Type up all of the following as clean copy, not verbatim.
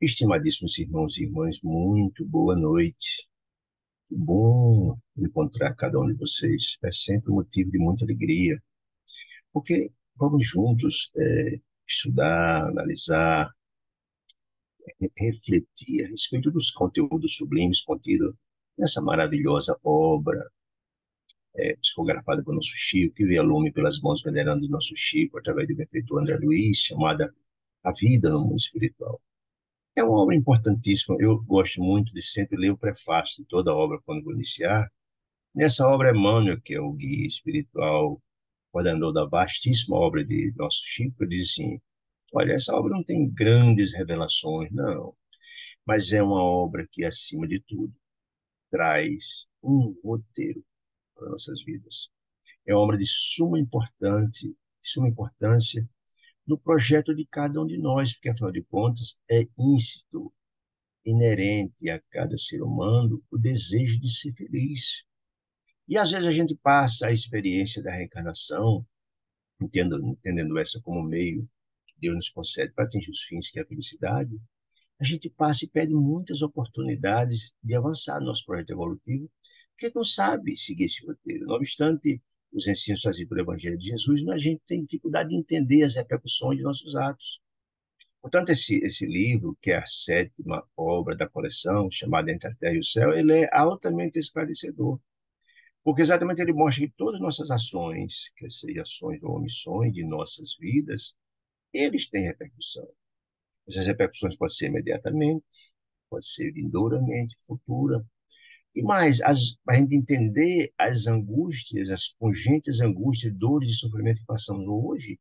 Estimadíssimos irmãos e irmãs, muito boa noite. Que bom encontrar cada um de vocês. É sempre um motivo de muita alegria, porque vamos juntos estudar, analisar, refletir a respeito dos conteúdos sublimes contidos nessa maravilhosa obra psicografada por nosso Chico, que veio a lume pelas mãos venerando do nosso Chico, através do benfeitor André Luiz, chamada A Vida no Mundo Espiritual. É uma obra importantíssima. Eu gosto muito de sempre ler o prefácio de toda obra quando vou iniciar. Nessa obra, Emmanuel, que é o guia espiritual, coordenador da vastíssima obra de nosso Chico, ele diz assim: olha, essa obra não tem grandes revelações, não, mas é uma obra que, acima de tudo, traz um roteiro para nossas vidas. É uma obra suma importância no projeto de cada um de nós, porque, afinal de contas, é íncito, inerente a cada ser humano o desejo de ser feliz. E às vezes a gente passa a experiência da reencarnação, entendendo essa como meio que Deus nos concede para atingir os fins, que é a felicidade, a gente passa e perde muitas oportunidades de avançar no nosso projeto evolutivo, porque não sabe seguir esse roteiro. Não obstante os ensinos trazidos pelo Evangelho de Jesus, a gente tem dificuldade de entender as repercussões de nossos atos. Portanto, esse livro, que é a sétima obra da coleção, chamada Entre a Terra e o Céu, ele é altamente esclarecedor, porque exatamente ele mostra que todas as nossas ações, quer sejam ações ou omissões de nossas vidas, eles têm repercussão. Essas repercussões podem ser imediatamente, pode ser vindouramente, futura. E mais, para a gente entender as angústias, as pungentes angústias, dores e sofrimentos que passamos hoje,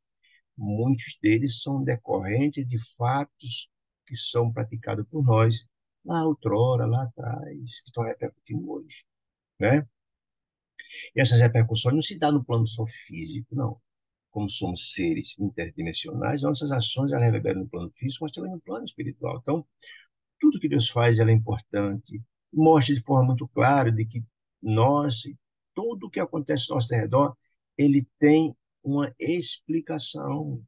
muitos deles são decorrentes de fatos que são praticados por nós lá outrora, lá atrás, que estão repercutindo hoje, né? E essas repercussões não se dão no plano só físico, não. Como somos seres interdimensionais, nossas ações elas reverberam no plano físico, mas também no plano espiritual. Então, tudo que Deus faz ela é importante. Mostra de forma muito clara de que nós, tudo o que acontece ao nosso redor, ele tem uma explicação.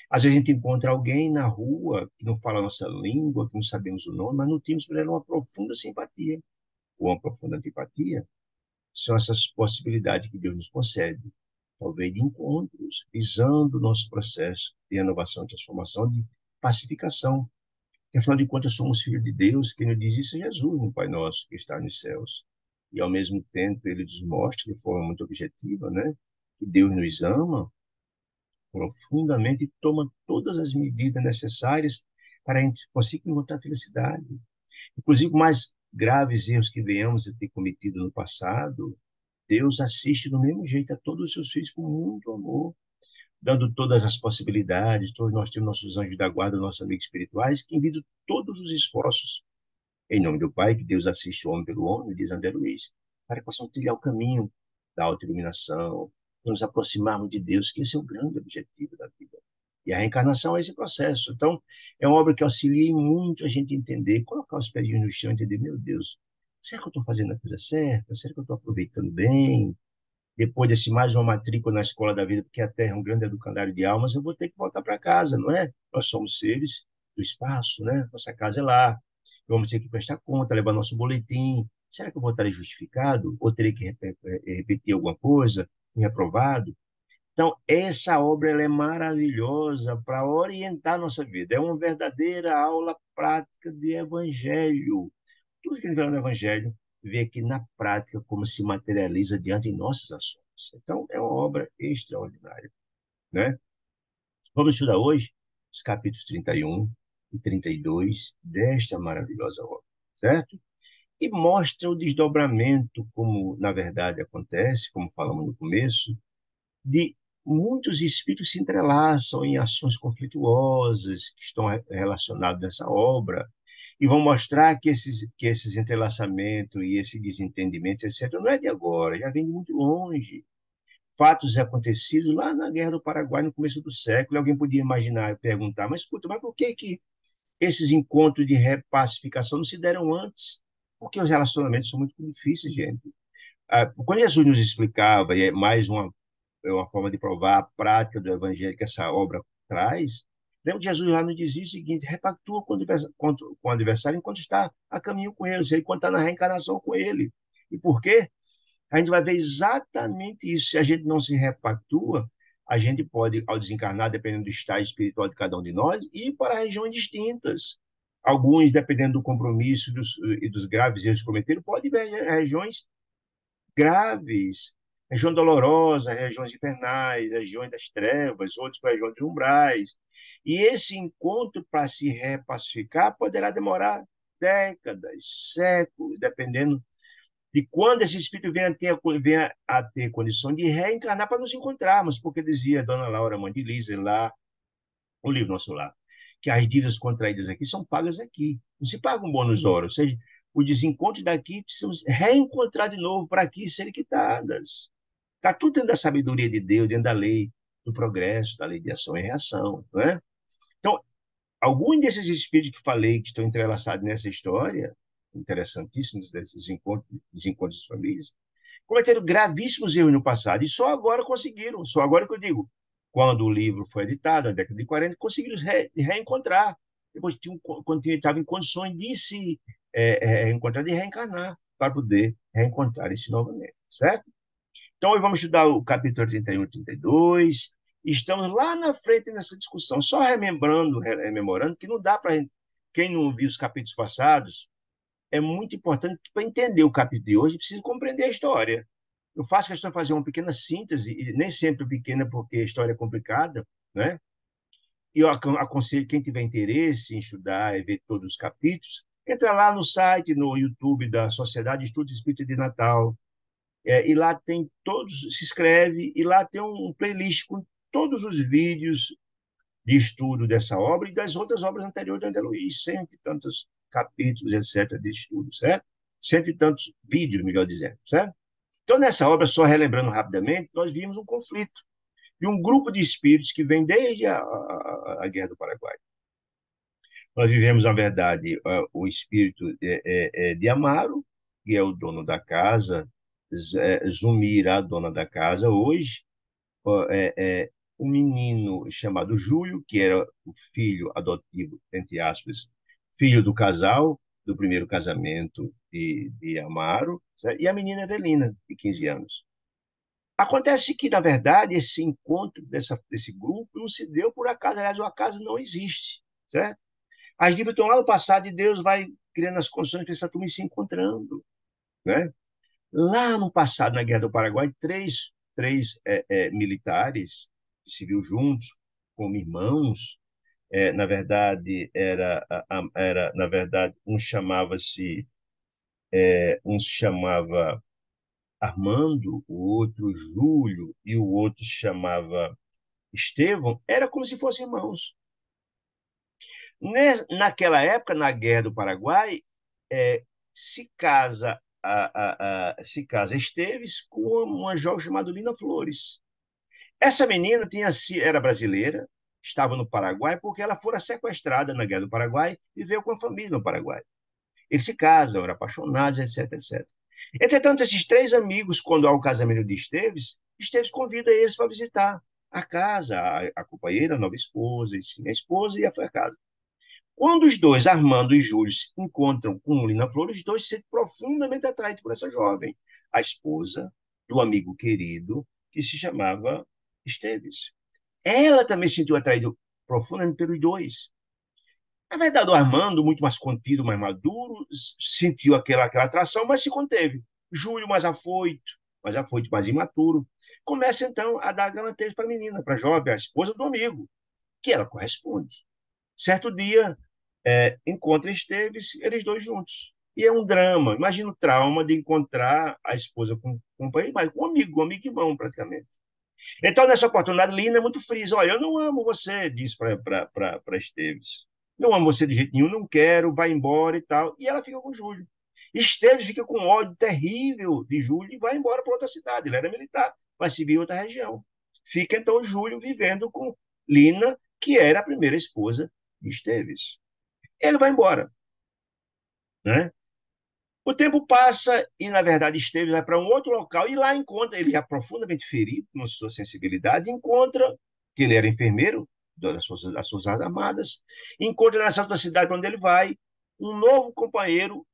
Às vezes a gente encontra alguém na rua que não fala a nossa língua, que não sabemos o nome, mas nutrimos por ela uma profunda simpatia ou uma profunda antipatia. São essas possibilidades que Deus nos concede, talvez de encontros, visando o nosso processo de renovação e transformação, de pacificação. Porque, afinal de contas, somos filhos de Deus, quem nos diz isso é Jesus, no Pai Nosso, que está nos céus. E, ao mesmo tempo, ele nos mostra de forma muito objetiva, né, que Deus nos ama profundamente e toma todas as medidas necessárias para a gente conseguir encontrar felicidade. Inclusive, mais graves erros que venhamos a ter cometido no passado, Deus assiste do mesmo jeito a todos os seus filhos com muito amor, dando todas as possibilidades. Todos nós temos nossos anjos da guarda, nossos amigos espirituais, que envidam todos os esforços. Em nome do Pai, que Deus assiste o homem pelo homem, diz André Luiz, para que possamos trilhar o caminho da autoiluminação, nos aproximarmos de Deus, que esse é o grande objetivo da vida. E a reencarnação é esse processo. Então, é uma obra que auxilia muito a gente entender, colocar os pés no chão e entender, meu Deus, será que eu estou fazendo a coisa certa? Será que eu estou aproveitando bem? Depois desse mais uma matrícula na escola da vida, porque a Terra é um grande educandário de almas, eu vou ter que voltar para casa, não é? Nós somos seres do espaço, né? Nossa casa é lá. Vamos ter que prestar conta, levar nosso boletim. Será que eu voltarei justificado? Ou terei que repetir alguma coisa, reprovado? Então, essa obra ela é maravilhosa para orientar a nossa vida. É uma verdadeira aula prática de evangelho. Tudo que a gente vê no evangelho, vê aqui na prática como se materializa diante de nossas ações. Então, é uma obra extraordinária, né? Vamos estudar hoje os capítulos 31 e 32 desta maravilhosa obra, certo? E mostra o desdobramento, como na verdade acontece, como falamos no começo, de muitos espíritos se entrelaçam em ações conflituosas que estão relacionadas nessa obra e vão mostrar que esses entrelaçamentos e esse desentendimento, etc., não é de agora, já vem de muito longe. Fatos acontecidos lá na Guerra do Paraguai, no começo do século, alguém podia imaginar, perguntar, mas escuta, mas por que que esses encontros de repacificação não se deram antes? Porque os relacionamentos são muito difíceis, gente. Quando Jesus nos explicava, e é mais uma forma de provar a prática do evangelho que essa obra traz, Lembra que Jesus lá nos dizia o seguinte: repactua com o adversário enquanto está a caminho com ele, ou seja, enquanto está na reencarnação com ele. E por quê? A gente vai ver exatamente isso. Se a gente não se repactua, a gente pode, ao desencarnar, dependendo do estágio espiritual de cada um de nós, ir para regiões distintas. Alguns, dependendo do compromisso e dos graves erros cometidos, podem ver regiões graves, região dolorosa, regiões infernais, regiões das trevas, outros para regiões dos umbrais. E esse encontro, para se repacificar, poderá demorar décadas, séculos, dependendo de quando esse espírito venha a ter condição de reencarnar para nos encontrarmos, porque dizia Dona Laura Mandilise lá, o livro Nosso Lar, que as dívidas contraídas aqui são pagas aqui, não se paga um bônus hora, ou seja, o desencontro daqui precisamos reencontrar de novo para aqui serem quitadas. Está tudo dentro da sabedoria de Deus, dentro da lei do progresso, da lei de ação e reação, não é? Então, alguns desses espíritos que falei que estão entrelaçados nessa história, interessantíssimos desses desencontros de famílias, cometeram gravíssimos erros no passado e só agora conseguiram, só agora que eu digo, quando o livro foi editado, na década de 40, conseguiram reencontrar, depois quando estavam em condições de se reencontrar, de reencarnar, para poder reencontrar isso novamente, certo? Então, hoje vamos estudar o capítulo 31 e 32. Estamos lá na frente nessa discussão, só rememorando, que não dá para quem não viu os capítulos passados, é muito importante para entender o capítulo de hoje, precisa compreender a história. Eu faço questão de fazer uma pequena síntese, e nem sempre pequena, porque a história é complicada, né? E eu aconselho quem tiver interesse em estudar e ver todos os capítulos, entra lá no site, no YouTube da Sociedade de Estudos Espíritas de Natal, e lá tem todos, se inscreve, e lá tem um playlist com todos os vídeos de estudo dessa obra e das outras obras anteriores de André Luiz, cento e tantos capítulos, etc., de estudo, certo? Cento e tantos vídeos, melhor dizendo, certo? Então, nessa obra, só relembrando rapidamente, nós vimos um conflito de um grupo de espíritos que vem desde a Guerra do Paraguai. Nós vivemos, na verdade, o espírito de Amaro, que é o dono da casa, Zumira, a dona da casa hoje, um menino chamado Júlio, que era o filho adotivo, entre aspas, filho do casal, do primeiro casamento de Amaro, certo? E a menina Evelina, de 15 anos. Acontece que, na verdade, esse encontro desse grupo não se deu por acaso, aliás, o acaso não existe, certo? As dívidas estão lá no passado e Deus vai criando as condições para essa turma se encontrando, né? Lá no passado, na Guerra do Paraguai, três militares que se viu juntos, como irmãos, na verdade, na verdade, um chamava Armando, o outro Júlio e o outro chamava Estevão, era como se fossem irmãos. Naquela época, na Guerra do Paraguai, é, se casa se casa Esteves com uma jovem chamada Lina Flores. Essa menina era brasileira, estava no Paraguai porque ela fora sequestrada na Guerra do Paraguai e veio com a família no Paraguai. Eles se casam, eram apaixonados, etc, etc. Entretanto, esses três amigos, quando há o casamento de Esteves convida eles para visitar a casa, a companheira, a nova esposa, a esposa e a casa. Quando os dois, Armando e Júlio, se encontram com Lina Flores, os dois se sentem profundamente atraídos por essa jovem, a esposa do amigo querido, que se chamava Esteves. Ela também se sentiu atraída profundamente pelos dois. Na verdade, o Armando, muito mais contido, mais maduro, sentiu aquela atração, mas se conteve. Júlio, mais afoito, mais imaturo, começa então a dar galanteios para a menina, para a jovem, a esposa do amigo, que ela corresponde. Certo dia, encontra Esteves, eles dois juntos. E é um drama. Imagina o trauma de encontrar a esposa com um companheiro, mas com um amigo irmão, praticamente. Então, nessa oportunidade, Lina é muito fria. Olha, eu não amo você, diz para Esteves. Não amo você de jeito nenhum, não quero, vai embora e tal. E ela fica com Júlio. Esteves fica com ódio terrível de Júlio e vai embora para outra cidade. Ele era militar, vai se vir em outra região. Fica, então, Júlio vivendo com Lina, que era a primeira esposa de Esteves. Ele vai embora, né? O tempo passa e, na verdade, Esteves vai para um outro local e lá encontra, ele já profundamente ferido na sua sensibilidade, encontra, que ele era enfermeiro, das suas armadas, encontra nessa outra cidade onde ele vai um novo companheiro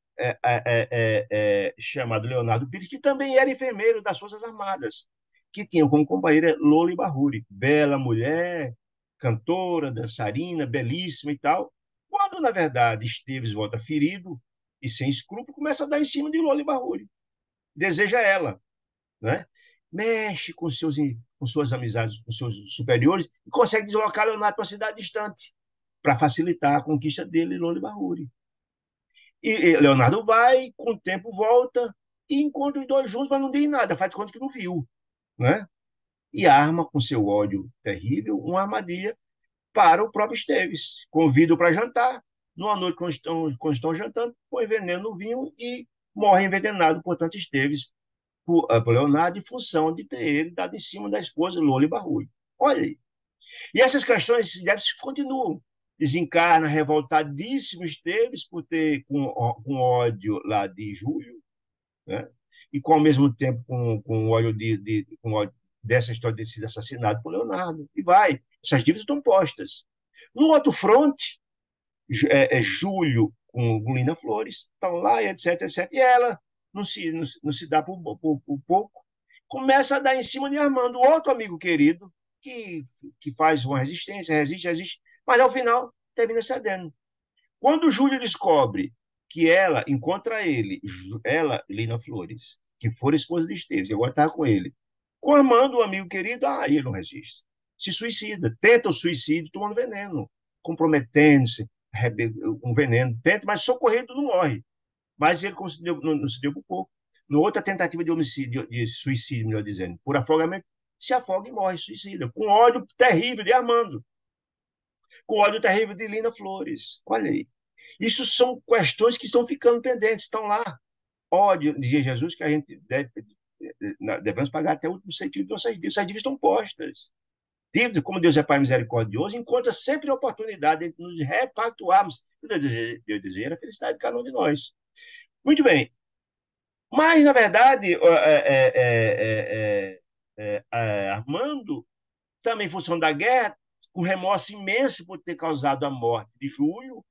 chamado Leonardo Pires, que também era enfermeiro das Forças Armadas, que tinha como companheira Loli Barruri, bela mulher, cantora, dançarina, belíssima e tal. Quando, na verdade, Esteves volta ferido e sem escrúpulo, começa a dar em cima de Loli Barruri. Deseja ela, né? Mexe com suas amizades, com seus superiores, e consegue deslocar Leonardo para uma cidade distante, para facilitar a conquista dele, Loli Barruri. E Leonardo vai, com o tempo volta, e encontra os dois juntos, mas não diz nada, faz conta que não viu, né? E arma com seu ódio terrível uma armadilha para o próprio Esteves. Convida-o para jantar. Numa noite, quando estão jantando, põe veneno no vinho e morre envenenado, portanto, Esteves, por Leonardo, em função de ter ele dado em cima da esposa Loli Barrulho. Olha aí. E essas questões de Esteves continuam. Desencarna revoltadíssimo Esteves por ter com ódio lá de Júlio, né? E com, ao mesmo tempo com ódio, com ódio dessa história de ter sido assassinado por Leonardo. E vai. Essas dívidas estão postas. No outro fronte, Júlio com Lina Flores, estão lá, etc, etc. E ela não se dá por pouco. Começa a dar em cima de Armando, outro amigo querido, que faz uma resistência, resiste, mas ao final termina cedendo. Quando o Júlio descobre que ela encontra ele, ela, Lina Flores, que for esposa de Esteves, e agora está com ele, com Armando, um amigo querido, aí ele não resiste. Se suicida, tenta o suicídio tomando veneno, comprometendo-se, um veneno, tenta, mas socorrido não morre. Mas ele não se deu por pouco. Na outra tentativa de homicídio, de suicídio, melhor dizendo, por afogamento, se afoga e morre, suicida, com ódio terrível de Armando, com ódio terrível de Lina Flores. Olha aí. Isso são questões que estão ficando pendentes, estão lá. Ódio de Jesus que a gente devemos pagar até o último sentido de nossas dívidas. Essas dívidas estão postas. Dívidas, como Deus é Pai misericordioso, encontra sempre a oportunidade de nos repactuarmos. Deus deseja a felicidade de cada um de nós. Muito bem. Mas, na verdade, Armando, também em função da guerra, com remorso imenso por ter causado a morte de Júlio,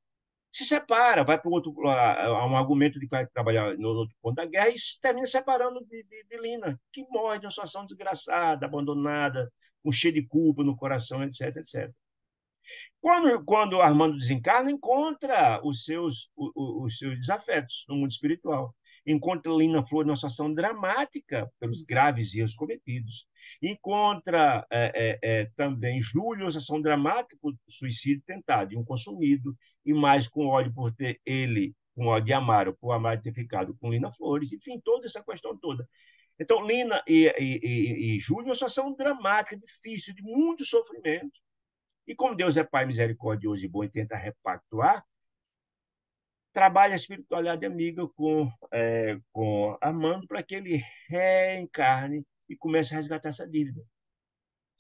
se separa, vai para um argumento de que vai trabalhar no outro ponto da guerra e termina separando de Lina, que morre de uma situação desgraçada, abandonada, com cheio de culpa no coração, etc, etc. Quando Armando desencarna, encontra os seus desafetos no mundo espiritual. Encontra Lina Flor numa situação dramática pelos graves erros cometidos. Encontra também Júlio numa situação dramática por suicídio tentado e um consumido, e mais com ódio por ter ele, com ódio de Amaro, por Amaro ter ficado com Lina Flores, enfim, toda essa questão toda. Então, Lina e Júlio numa situação dramática, difícil, de muito sofrimento. E como Deus é Pai misericordioso e bom e tenta repactuar, trabalha a espiritualidade amiga com Armando para que ele reencarne e comece a resgatar essa dívida.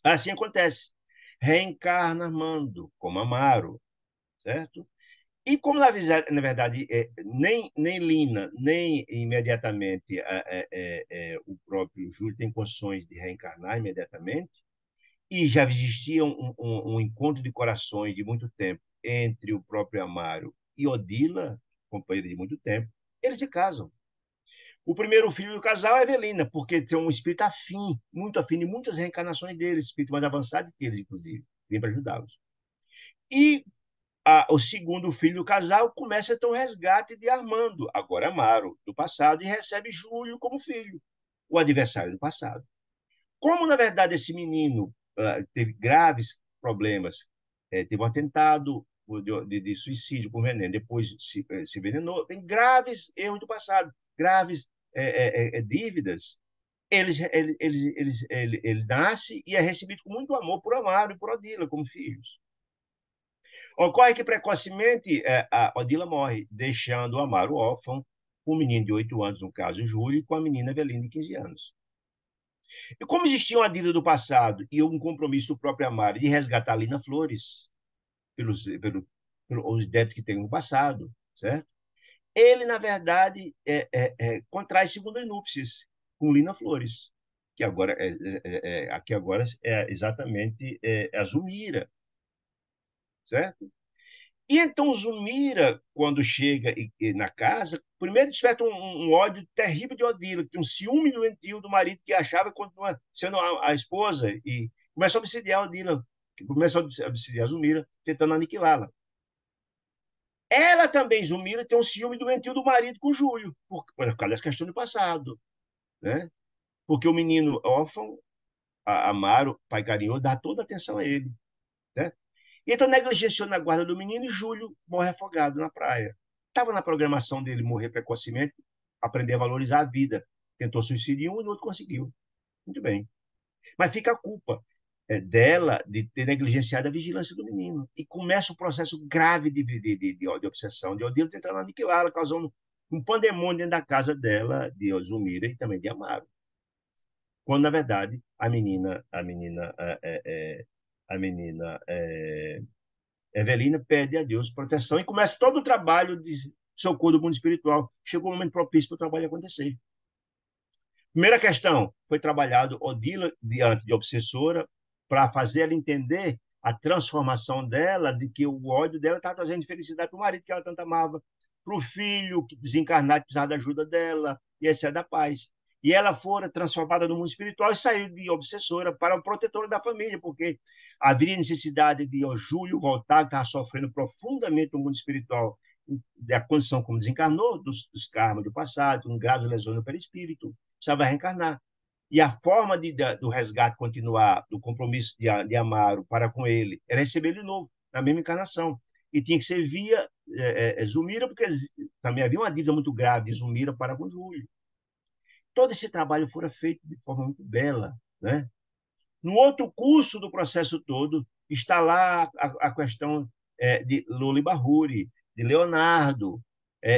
Assim acontece. Reencarna Armando como Amaro, certo? E como, na verdade, nem Lina, nem imediatamente o próprio Júlio tem condições de reencarnar imediatamente, e já existia um encontro de corações de muito tempo entre o próprio Amaro e Odila, companheira de muito tempo, eles se casam. O primeiro filho do casal é Evelina, porque tem um espírito afim, muito afim, de muitas reencarnações deles, espírito mais avançado que eles, inclusive, vem para ajudá-los. E o segundo filho do casal começa a ter um resgate de Armando, agora Amaro, do passado, e recebe Júlio como filho, o adversário do passado. Como, na verdade, esse menino teve graves problemas, teve um atentado de suicídio por veneno, depois se envenenou, tem graves erros do passado, graves dívidas. Ele nasce e é recebido com muito amor por Amaro e por Odila, como filhos. Ocorre que precocemente a Odila morre, deixando o Amaro órfão, com um menino de 8 anos, no caso, Júlio, e com a menina Evelina, de 15 anos. E como existia uma dívida do passado e um compromisso do próprio Amaro de resgatar a Lina Flores pelos débitos que tem no passado, certo? Ele, na verdade, contrai segundas núpcias com Lina Flores, que agora aqui agora é exatamente a Zumira. certo? E então Zumira, quando chega na casa, primeiro desperta um ódio terrível de Odila, que tem um ciúme doentio do marido que achava que continua sendo a esposa, e começa a obsidiar Odila, começa a obsidiar Zumira, tentando aniquilá-la. Ela também, Zumira, tem um ciúme doentio do marido com Júlio, por causa das questões do passado, né? Porque o menino órfão, Amaro, pai carinhoso, dá toda a atenção a ele, né? E então negligenciou na guarda do menino e Júlio morre afogado na praia. Estava na programação dele morrer precocemente, aprender a valorizar a vida. Tentou suicídio em um e no outro conseguiu. Muito bem. Mas fica a culpa dela de ter negligenciado a vigilância do menino. E começa um processo grave de obsessão, de Odilo tentando aniquilá-la, causando um pandemônio dentro da casa dela, de Zumira e também de Amaro. Quando, na verdade, a menina Evelina pede a Deus proteção e começa todo o trabalho de socorro do mundo espiritual. Chegou o momento propício para o trabalho acontecer. Primeira questão, foi trabalhado Odila diante de obsessora para fazer ela entender a transformação dela, de que o ódio dela estava trazendo felicidade para o marido que ela tanto amava, para o filho que desencarnado precisava da ajuda dela, e essa é da paz. E ela fora transformada no mundo espiritual e saiu de obsessora para um protetora da família, porque haveria necessidade de Júlio voltar, que estava sofrendo profundamente no mundo espiritual, da condição como desencarnou, dos karmas do passado, com graves lesões no perispírito, precisava reencarnar. E a forma do resgate continuar, do compromisso de Amaro para com ele, era receber ele de novo, na mesma encarnação. E tinha que ser via Zumira, porque também havia uma dívida muito grave de Zumira para com Júlio. Todo esse trabalho fora feito de forma muito bela, né? No outro curso do processo todo, está lá a questão de Lula e Barruri, de Leonardo,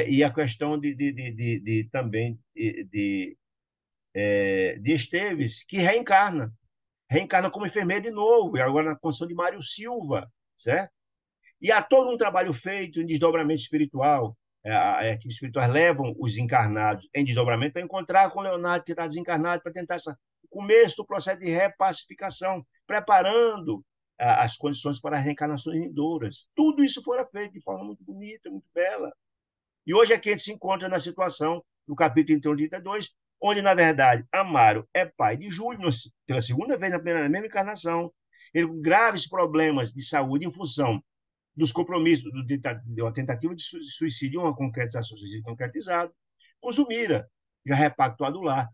e a questão também de Esteves, que reencarna como enfermeiro de novo, e agora na condição de Mário Silva, certo? E há todo um trabalho feito em desdobramento espiritual. A equipe espiritual levam os encarnados em desdobramento para encontrar com Leonardo, que está desencarnado, para tentar o começo do processo de repacificação, preparando as condições para as reencarnações vindouras. Tudo isso fora feito de forma muito bonita, muito bela. E hoje aqui a gente se encontra na situação do capítulo 31 e 32, onde, na verdade, Amaro é pai de Júlio, pela segunda vez na mesma encarnação, ele com graves problemas de saúde em função dos compromissos, de uma tentativa de suicídio, uma concretização, suicídio concretizado, com Zumira, já repactuado lá,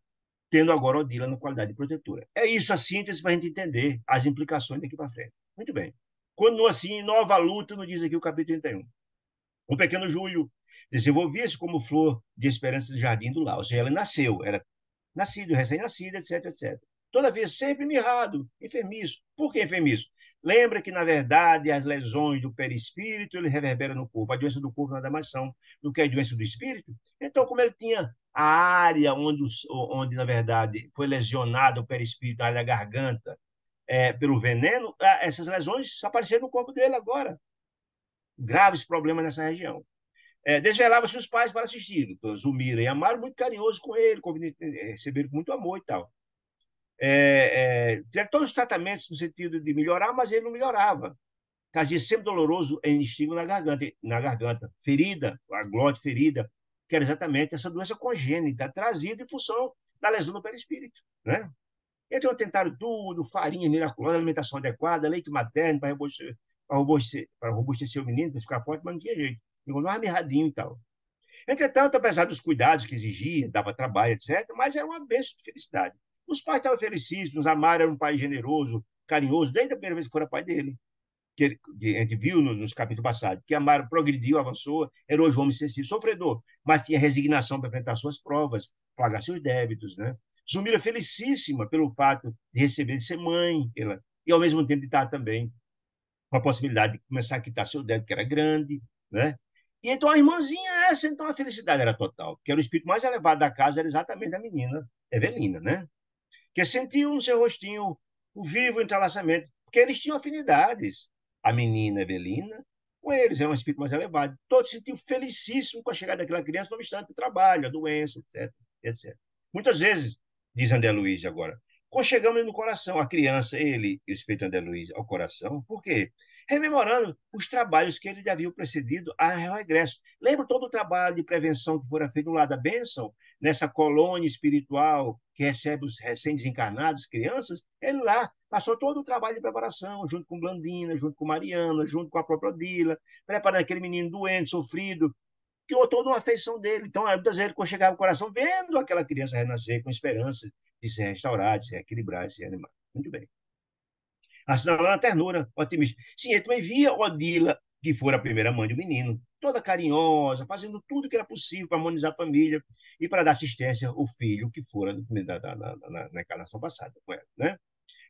tendo agora Odila na qualidade de protetora. É isso a síntese para a gente entender as implicações daqui para frente. Muito bem. Quando assim, nova luta, nos diz aqui o capítulo 31. O pequeno Júlio desenvolvia-se como flor de esperança do jardim do lar. Ou seja, ele nasceu, era nascido, recém-nascido, etc, etc. Todavia, sempre mirrado, enfermiço. Por que enfermiço? Lembra que, na verdade, as lesões do perispírito ele reverbera no corpo. A doença do corpo nada mais são do que a doença do espírito. Então, como ele tinha a área onde na verdade, foi lesionado o perispírito, a área da garganta, pelo veneno, essas lesões apareceram no corpo dele agora. Graves problemas nessa região. Desvelava-se os pais para assisti-lo. Então, Zumira e Amaro, muito carinhoso com ele, receberam com muito amor e tal. Fizeram todos os tratamentos no sentido de melhorar, mas ele não melhorava. Trazia sempre doloroso estímulo na garganta, ferida, a glote ferida, que era exatamente essa doença congênita, trazida em função da lesão do perispírito, né? Então tentaram tudo, farinha miraculosa, alimentação adequada, leite materno para robustecer o menino, para ficar forte, mas não tinha jeito. Ficou mais mirradinho e tal. Entretanto, apesar dos cuidados que exigia, dava trabalho, etc., mas era uma bênção de felicidade. Os pais estavam felicíssimos, Amaro era um pai generoso, carinhoso, desde a primeira vez que fora pai dele. Que a gente viu nos capítulos passados, que Amaro progrediu, avançou, era hoje um homem sensível, sofredor, mas tinha resignação para enfrentar suas provas, pagar seus débitos, né? Zumira felicíssima pelo fato de receber de ser mãe, e ao mesmo tempo de estar também com a possibilidade de começar a quitar seu débito, que era grande, né? E então a irmãzinha, então a felicidade era total, porque era o espírito mais elevado da casa, era exatamente a menina Evelina, né? Que sentiu no seu rostinho o vivo entrelaçamento, porque eles tinham afinidades. A menina Evelina, com eles, era um espírito mais elevado. Todos se sentiam felicíssimos com a chegada daquela criança, não obstante o trabalho, a doença, etc, etc. Muitas vezes, diz André Luiz agora, conchegamos no coração a criança, ele e o espírito André Luiz, ao coração, por quê? rememorando os trabalhos que ele havia precedido ao regresso. Lembra todo o trabalho de prevenção que fora feito no Lar da Bênção, nessa colônia espiritual que recebe os recém-desencarnados, crianças? Ele lá passou todo o trabalho de preparação, junto com Blandina, junto com Mariana, junto com a própria Odila, preparando aquele menino doente, sofrido, criou toda uma afeição dele. Então, muitas vezes, quando chegava o coração, vendo aquela criança renascer com esperança de se restaurar, de se equilibrar, de se animar. Muito bem. Assinalando a ternura, otimista. Sim, ele também via Odila, que fora a primeira mãe do menino, toda carinhosa, fazendo tudo que era possível para harmonizar a família e para dar assistência ao filho que fora na encarnação passada com ela, né?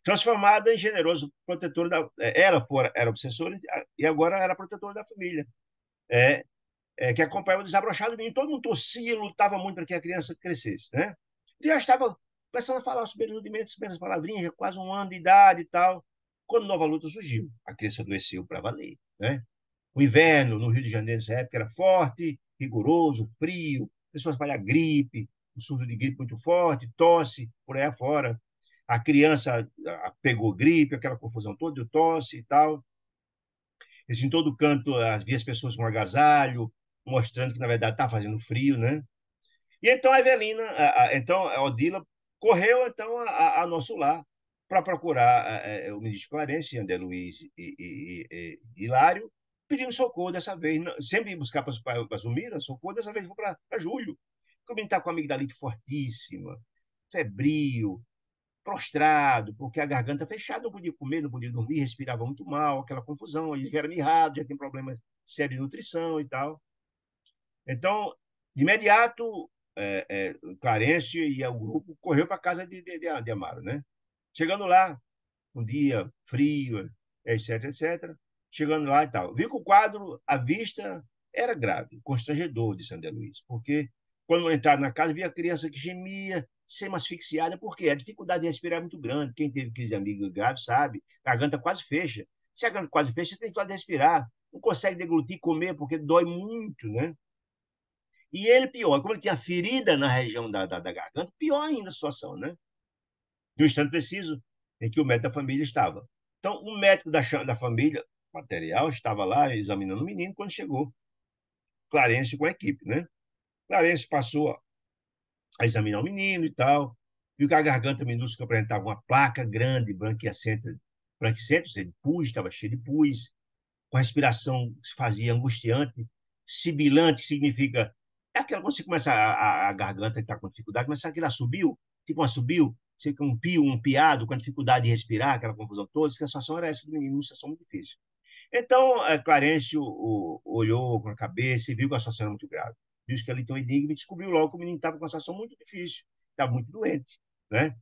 Transformada em generoso protetor ela fora era obsessora e agora era protetora da família. É, que acompanhava o desabrochado do menino. Todo mundo torcia, lutava muito para que a criança crescesse, né? E já estava começando a falar os primeiros rudimentos, as primeiras palavrinhas, quase 1 ano de idade e tal, quando nova luta surgiu. A criança adoeceu para valer, né? O inverno no Rio de Janeiro nessa época era forte, rigoroso, frio, pessoas espalhar gripe, um surto de gripe muito forte, tosse, por aí afora. A criança pegou gripe, aquela confusão toda, tosse e tal. Em todo canto havia as pessoas com agasalho, mostrando que, na verdade, está fazendo frio, né? E então a Evelina, então a Odila, correu então a nosso lar para procurar o ministro Clarence, André Luiz e Hilário, pedindo socorro dessa vez. Sempre ia buscar para Zumira, socorro, dessa vez foi para Júlio. O menino está com a amigdalite fortíssima, febril, prostrado, porque a garganta fechada, não podia comer, não podia dormir, respirava muito mal, aquela confusão, ele já era mirrado, já tem problemas sérios de nutrição e tal. Então, de imediato, Clarence e o grupo correu para a casa de Amaro, né? Chegando lá, um dia frio, etc, etc. Chegando lá e tal. Viu que o quadro, à vista, era grave, constrangedor de Sandra Luiz, porque quando entraram na casa, via a criança que gemia, semi-asfixiada, porque a dificuldade de respirar é muito grande. Quem teve crise de amiga grave sabe, a garganta quase fecha. Se a garganta quase fecha, você tem dificuldade de respirar. Não consegue deglutir, comer, porque dói muito, né? E ele, pior, como ele tinha ferida na região da garganta, pior ainda a situação, né? No instante preciso em que o médico da família estava. Então, o médico da família material estava lá examinando o menino quando chegou Clarence com a equipe, né? Clarence passou a examinar o menino e tal, viu que a garganta minúscula apresentava uma placa grande, branquicenta, de pus, estava cheio de pus, com a respiração que se fazia angustiante, sibilante, que significa. É aquela quando você começa a garganta está com dificuldade, mas sabe que ela subiu? Tipo uma subiu, fica um pio, um piado, com a dificuldade de respirar, aquela confusão toda, que a situação era essa do menino, uma situação muito difícil. Então, Clarencio olhou com a cabeça e viu que a situação era muito grave. Viu que ali tem um enigma e descobriu logo que o menino estava com uma situação muito difícil, estava muito doente, né?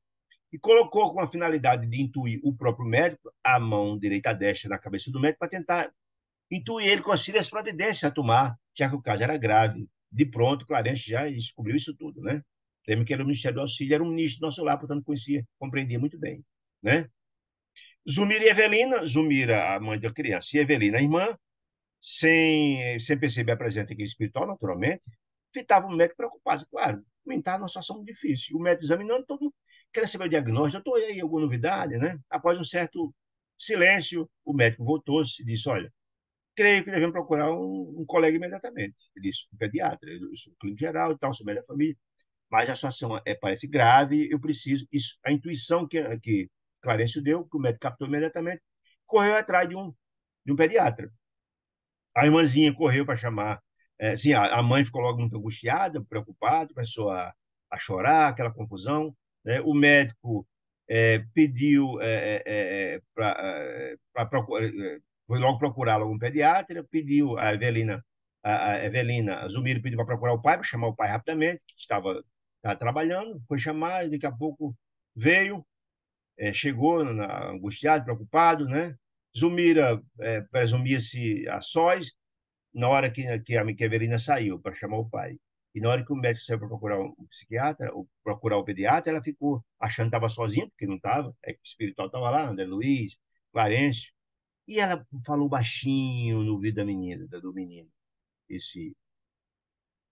E colocou com a finalidade de intuir o próprio médico, a mão direita, a destra na cabeça do médico, para tentar intuir ele com as providências a tomar, já que o caso era grave. De pronto, Clarence já descobriu isso tudo, né? Lembra que era o Ministério do Auxílio, era um ministro do nosso lar, portanto conhecia, compreendia muito bem, né? Zumira e Evelina, Zumira, a mãe da criança, e Evelina, a irmã, sem perceber a presença aqui espiritual, naturalmente, fitavam o médico preocupado, claro, o menino estava numa situação muito difícil. O médico examinando, todo mundo queria saber o diagnóstico, doutor, e aí, alguma novidade, né? Após um certo silêncio, o médico voltou-se e disse, olha, creio que devemos procurar um colega imediatamente. Ele disse, um pediatra, eu sou clínico geral e tal, sou médico da família, mas a situação parece grave, eu preciso. Isso, a intuição que Clarencio deu, que o médico captou imediatamente, correu atrás de um pediatra. A irmãzinha correu para chamar. Sim, a mãe ficou logo muito angustiada, preocupada, começou a chorar, aquela confusão. Né? O médico pediu para procurar, foi logo procurar logo um pediatra, pediu a Evelina, a Zumiro pediu para procurar o pai, para chamar o pai rapidamente, que estava trabalhando, foi chamar, e daqui a pouco veio, chegou angustiado, preocupado, né? Zumira presumia-se a sós, na hora que a Evelina saiu para chamar o pai. E na hora que o médico saiu para procurar um psiquiatra, ou procurar o pediatra, ela ficou achando que estava sozinha, porque não estava, é que o espiritual estava lá, André Luiz, Clarence. E ela falou baixinho no ouvido da menina, do menino, esse,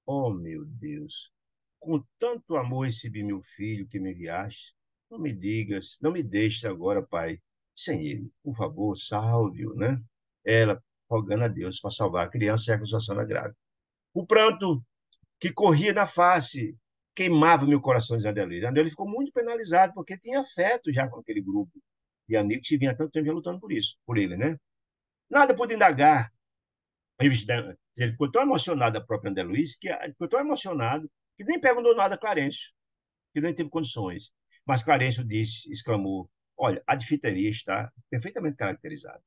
oh meu Deus, com tanto amor recebi meu filho que me enviaste, não me digas, não me deixes agora, pai, sem ele, por favor, salve-o, né? ela rogando a Deus para salvar a criança e a acusação da grávida. O pranto que corria na face queimava meu coração de André Luiz. André Luiz ficou muito penalizado, porque tinha afeto já com aquele grupo de amigos que vinha tanto tempo já lutando por isso, por ele, né? Nada pude indagar. Ele ficou tão emocionado, a própria André Luiz, que ele ficou tão emocionado que nem perguntou nada a Clarencio, que nem teve condições. Mas Clarencio disse, exclamou: olha, a difteria está perfeitamente caracterizada.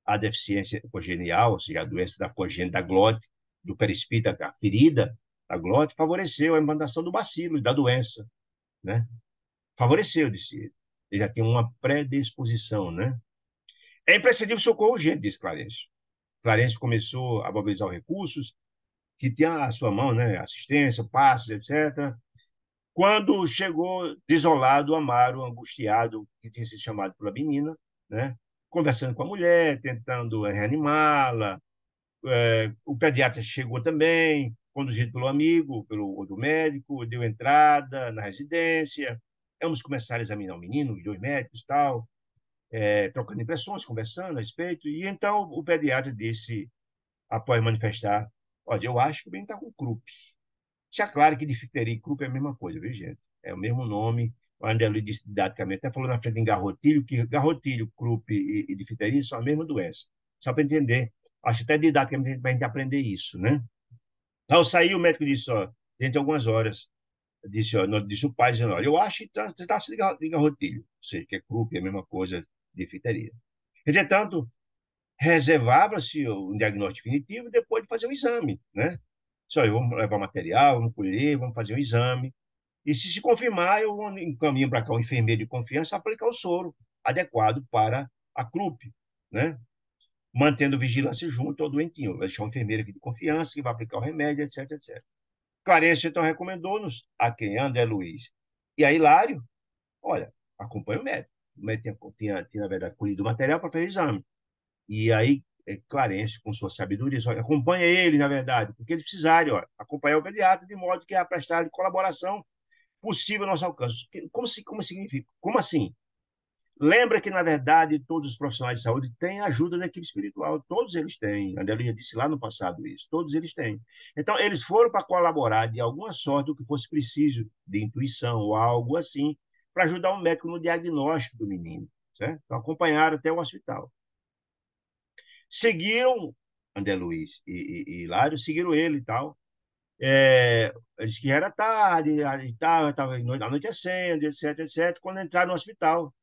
A deficiência congenial, ou seja, a doença da congênita da glote, do perispírito, a ferida da glote, favoreceu a implantação do bacilo, da doença, né? Favoreceu, disse ele. Ele já tem uma predisposição, né? É imprescindível socorro urgente, disse Clarencio. Clarencio começou a mobilizar os recursos que tinha à sua mão, né? Assistência, passes, etc. Quando chegou desolado, Amaro, angustiado, que tinha sido chamado pela menina, né? Conversando com a mulher, tentando reanimá-la. O pediatra chegou também, conduzido pelo amigo, pelo outro médico, deu entrada na residência. Vamos começar a examinar o menino, os dois médicos e tal, trocando impressões, conversando a respeito. E então o pediatra disse, após manifestar: olha, eu acho que o menino está com croup. Já claro que difteria e croup é a mesma coisa, viu, gente? É o mesmo nome. O André Luiz disse didaticamente, até falou na frente em garrotilho, que garrotilho, croup e difteria são a mesma doença. Só para entender. Acho até didaticamente para a gente aprender isso, né? Ao sair, o médico disse, ó, dentro de algumas horas, disse, ó, disse o pai, dizendo: olha, eu acho que está de garrotilho. Ou seja, que é croup, é a mesma coisa, difteria. Entretanto, reservava-se um diagnóstico definitivo depois de fazer um exame, né? Só eu vamos levar material, vamos colher, vamos fazer um exame. E se confirmar, eu encaminho para cá um enfermeiro de confiança para aplicar o soro adequado para a CRUP, né? Mantendo vigilância junto ao doentinho. Vai deixar um enfermeiro aqui de confiança que vai aplicar o remédio, etc, etc. Clarence, então, recomendou-nos a quem? André Luiz. E a Hilário, olha, acompanha o médico. O médico tinha, na verdade, colhido o material para fazer o exame. E aí, Clarence, com sua sabedoria, só acompanha ele, na verdade, porque eles precisarem, ó, acompanhar o pediatra, de modo que a prestar colaboração possível ao nosso alcance. Como significa? Como assim? Lembra que, na verdade, todos os profissionais de saúde têm ajuda da equipe espiritual. Todos eles têm. A Andrélia disse lá no passado isso. Todos eles têm. Então, eles foram para colaborar de alguma sorte, o que fosse preciso, de intuição ou algo assim, para ajudar o médico no diagnóstico do menino. Certo? Então, acompanharam até o hospital. Seguiram André Luiz e Hilário, seguiram ele e tal. Disse que era tarde, estava anoitecendo, etc, etc, quando entraram no hospital,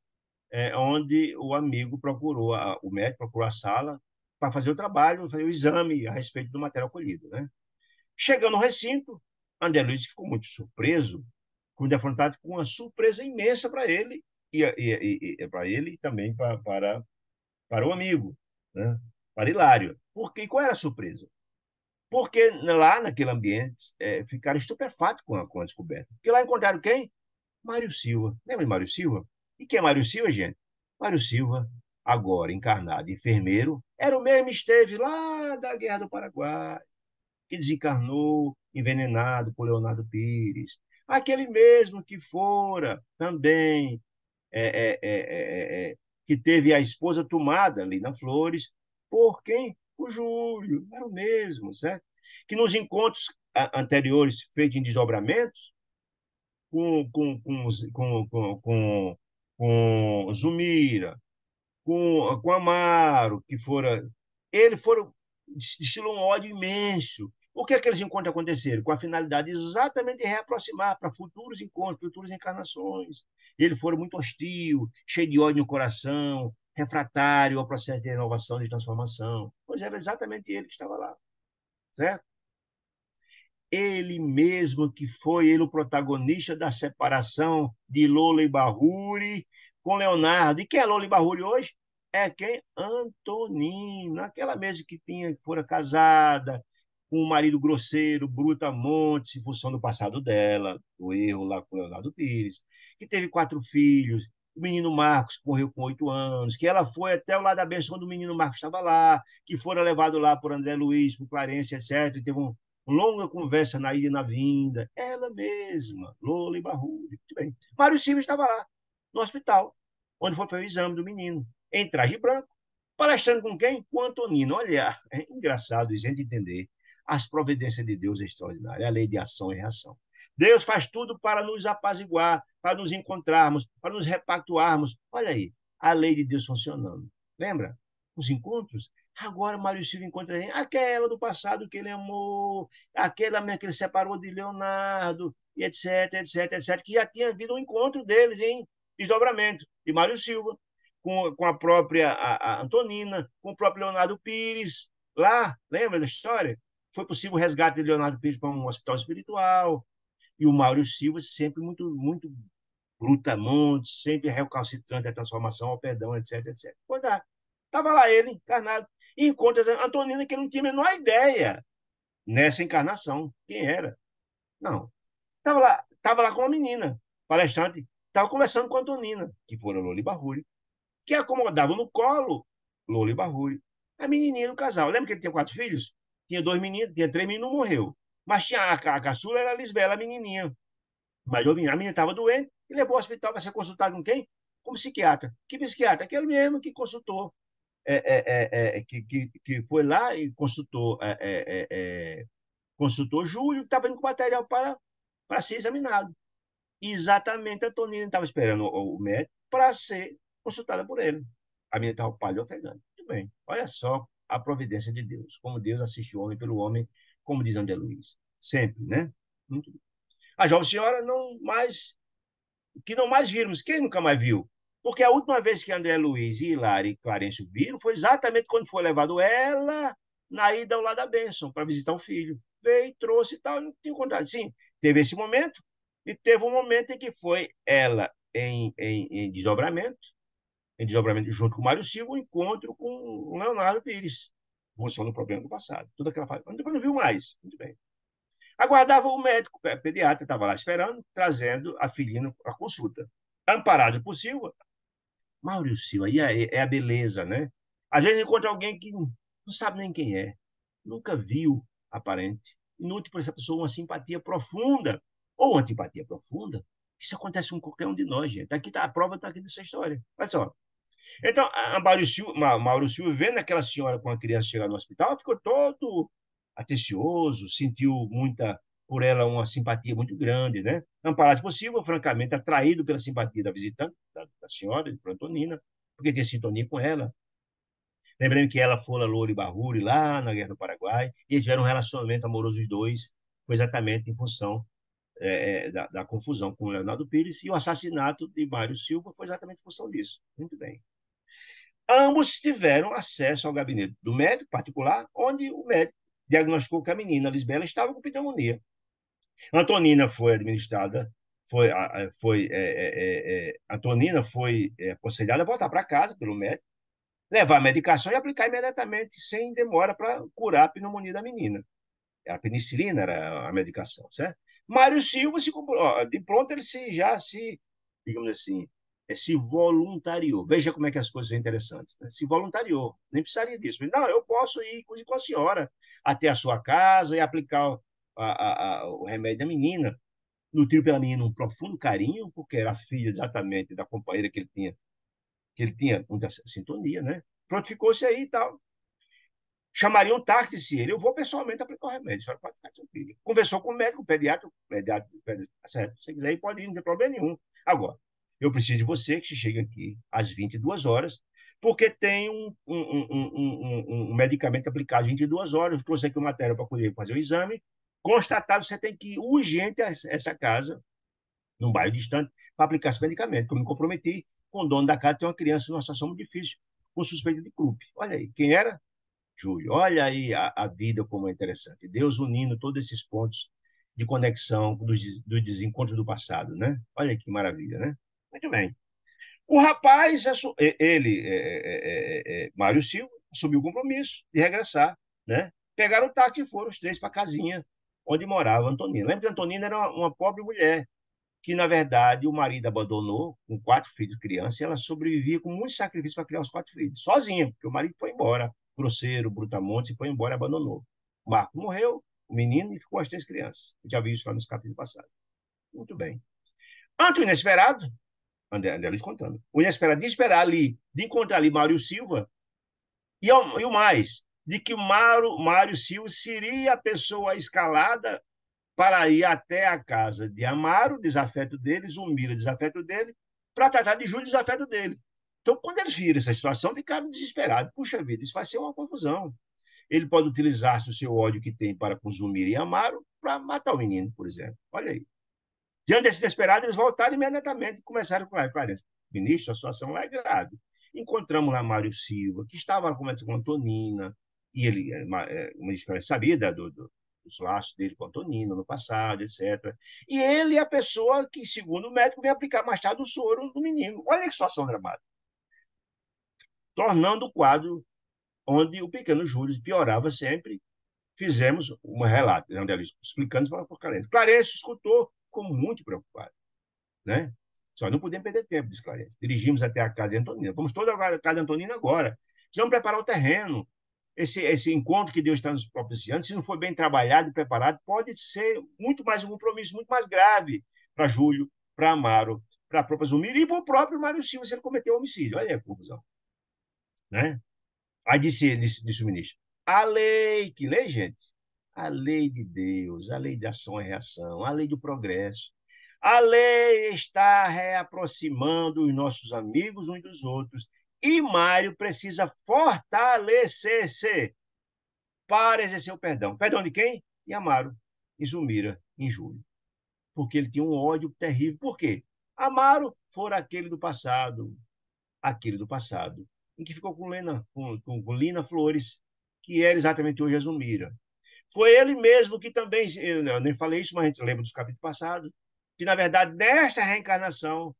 onde o amigo procurou, o médico procurou a sala para fazer o trabalho, fazer o exame a respeito do material colhido, né? Chegando no recinto, André Luiz ficou muito surpreso, defrontado com uma surpresa imensa para ele e para ele e também para o amigo, né? Para Hilário. Qual era a surpresa? Porque lá naquele ambiente ficaram estupefatos com a descoberta. Porque lá encontraram quem? Mário Silva. Lembra de Mário Silva? E quem é Mário Silva, gente? Mário Silva, agora encarnado enfermeiro, era o mesmo que esteve lá da Guerra do Paraguai, que desencarnou envenenado por Leonardo Pires. Aquele mesmo que fora também é, é, é, que teve a esposa tomada ali na Flores, por quem? O Júlio, era o mesmo, certo? Que nos encontros anteriores, feitos em desdobramentos, com Zumira, com Amaro, que fora. Ele foram destilou um ódio imenso. O que aqueles encontros aconteceram? Com a finalidade exatamente de reaproximar para futuros encontros, futuras encarnações. Ele foi muito hostil, cheio de ódio no coração, refratário ao processo de renovação, de transformação. Pois era exatamente ele que estava lá, certo? Ele mesmo que foi ele o protagonista da separação de Lola e Barruri com Leonardo. E quem é Lola e Barruri hoje? É quem? Antonina, aquela mesma que fora casada com um marido grosseiro, Brutamontes, em função do passado dela, do erro lá com Leonardo Pires, que teve 4 filhos, o menino Marcos morreu com 8 anos, que ela foi até o lado da benção quando o menino Marcos estava lá, que foram levados lá por André Luiz, por Clarence, etc. E teve longa conversa na ida e na vinda. Ela mesma, Lola e Barruri. Muito bem. Mário Silva estava lá, no hospital, onde foi fazer o exame do menino, em traje branco, Palestrando com quem? Com Antonino. Olha, é engraçado isso, a gente entender as providências de Deus extraordinárias, a lei de ação e reação. Deus faz tudo para nos apaziguar, para nos encontrarmos, para nos repactuarmos. Olha aí, a lei de Deus funcionando. Lembra? Os encontros? Agora Mário Silva encontra aquela do passado que ele amou, aquela mesmo que ele separou de Leonardo, e etc, etc, etc, que já tinha havido um encontro deles em desdobramento, de Mário Silva, com a própria a Antonina, com o próprio Leonardo Pires, lá, lembra da história? Foi possível o resgate de Leonardo Pires para um hospital espiritual, e o Mário Silva sempre muito brutamonte, sempre recalcitrante à transformação, ao perdão, etc, etc. Pois é, estava lá ele, encarnado, e encontra a Antonina, que não tinha a menor ideia nessa encarnação, quem era. Não, estava lá com uma menina, palestrante, estava conversando com a Antonina, que fora Loli Barruri, que acomodava no colo Loli Barruri, a menininha do casal. Lembra que ele tinha 4 filhos? Tinha 2 meninos, tinha 3 meninos, não morreu. Mas tinha a caçula, era a Lisbela, a menininha. Mas a menina estava doente e levou ao hospital para ser consultado com quem? Como psiquiatra. Que psiquiatra? Aquele mesmo que consultou, que foi lá e consultou, consultou Júlio, que estava indo com material para ser examinado. Exatamente, a Tonina estava esperando o médico para ser consultada por ele. A menina estava pálida ofegante. Muito bem. Olha só a providência de Deus. Como Deus assiste o homem pelo homem, como diz André Luiz. Sempre, né? Muito bem. A jovem senhora não mais, que não mais vimos. Quem nunca mais viu? Porque a última vez que André Luiz e Hilário e Clarencio viram foi exatamente quando foi levado ela na ida ao lado da bênção para visitar o filho. Veio, trouxe e tal, não tinha encontrado. Sim, teve esse momento e teve um momento em que foi ela em desdobramento junto com o Mário Silva, um encontro com o Leonardo Pires, função do problema do passado. Tudo aquela fase. Mas depois não viu mais. Muito bem. Aguardava o médico, o pediatra estava lá esperando, trazendo a filhinha para consulta. Amparado por Silva, Mário Silva, aí é a beleza, né? Às vezes encontra alguém que não sabe nem quem é, nunca viu, aparente, e nutre por essa pessoa uma simpatia profunda, ou uma antipatia profunda. Isso acontece com qualquer um de nós, gente. Aqui tá, a prova está aqui nessa história. Olha só. Então, a Mauro Silva, vendo aquela senhora com a criança chegar no hospital, ficou todo atencioso, sentiu muita, por ela, uma simpatia muito grande, né? Amparado por Silva, francamente, atraído pela simpatia da visitante, da senhora, de Antonina, porque tinha sintonia com ela. Lembrando que ela fora Loura e Barruri lá na Guerra do Paraguai, e eles tiveram um relacionamento amoroso os dois, foi exatamente em função da confusão com o Leonardo Pires, e o assassinato de Mário Silva foi exatamente em função disso. Muito bem. Ambos tiveram acesso ao gabinete do médico particular, onde o médico diagnosticou que a menina Lisbela estava com pneumonia. Antonina foi administrada, Antonina foi aconselhada a voltar para casa pelo médico, levar a medicação e aplicar imediatamente, sem demora, para curar a pneumonia da menina. A penicilina era a medicação, certo? Mário Silva, de pronto, ele digamos assim, se voluntariou. Veja como é que as coisas são interessantes. Né? Se voluntariou. Nem precisaria disso. Não, eu posso ir com a senhora até a sua casa e aplicar o remédio da menina. Nutriu pela menina um profundo carinho, porque era filha exatamente da companheira que ele tinha muita sintonia, né? Pronto, ficou-se aí e tal. Chamaria um táxi se ele. Eu vou pessoalmente aplicar o remédio. A senhora pode ficar tranquila. Conversou com o médico, o pediatra, certo? Se quiser ir, pode ir, não tem problema nenhum. Agora, eu preciso de você que chegue aqui às 22 horas, porque tem um medicamento aplicado às 22 horas. Eu trouxe aqui uma matéria para poder fazer o exame. Constatado, você tem que ir urgente a essa casa, num bairro distante, para aplicar esse medicamento. Eu me comprometi com o dono da casa, tem uma criança numa situação muito difícil, com suspeita de clube. Olha aí, quem era? Júlio. Olha aí a vida como é interessante. Deus unindo todos esses pontos de conexão dos desencontros do passado, né? Olha que maravilha, né? Muito bem. O rapaz, Mário Silva, assumiu o compromisso de regressar, né? Pegaram o táxi e foram os três para a casinha onde morava a Antonina. Lembra que a Antonina era uma pobre mulher, que, na verdade, o marido abandonou com 4 filhos crianças e ela sobrevivia com muito sacrifício para criar os 4 filhos, sozinha, porque o marido foi embora, grosseiro, brutamonte, foi embora e abandonou. O Marco morreu, o menino, e ficou as 3 crianças. Já vi isso lá nos capítulos passados. Muito bem. Ante o inesperado, André Luiz contando, o inesperado de esperar ali, de encontrar ali Mário Silva, E o mais, de que o Mário Silva seria a pessoa escalada para ir até a casa de Amaro, desafeto dele, Zumira, desafeto dele, para tratar de Júlio, desafeto dele. Então, quando eles viram essa situação, ficaram desesperados. Puxa vida, isso vai ser uma confusão. Ele pode utilizar o seu ódio que tem para com Zumira e Amaro para matar o menino, por exemplo. Olha aí. Diante desse desesperado, eles voltaram imediatamente e começaram com a clareza. Ministro, a situação lá é grave. Encontramos lá Mário Silva, que estava conversando com a Antonina, e ele sabia dos laços dele com a Antonina no passado, etc. E ele é a pessoa que, segundo o médico, vem aplicar mais tarde o soro no menino. Olha que situação dramática. Tornando o quadro onde o pequeno Júlio piorava sempre. Fizemos um relato, onde ela explicando para o Clarence. Clarence escutou, ficou muito preocupado, né? Só não podemos perder tempo, disse Clarence. Dirigimos até a casa de Antonina. Vamos toda a casa de Antonina agora. Vamos preparar o terreno. Esse encontro que Deus está nos propiciando, se não for bem trabalhado e preparado, pode ser muito mais um compromisso muito mais grave para Júlio, para Amaro, para a própria Zumira e para o próprio Mário Silva, se ele cometeu homicídio. Olha aí a confusão. Né? Aí disse o ministro, a lei, que lei, gente? A lei de Deus, a lei de ação e reação, a lei do progresso. A lei está reaproximando os nossos amigos uns dos outros. E Mário precisa fortalecer-se para exercer o perdão. Perdão de quem? De Amaro, em Zumira, em Júlio. Porque ele tinha um ódio terrível. Por quê? Amaro fora aquele do passado, em que ficou com Lina Flores, que era exatamente hoje a Zumira. Foi ele mesmo que também, eu nem falei isso, mas a gente lembra dos capítulos passados, que, na verdade, nesta reencarnação,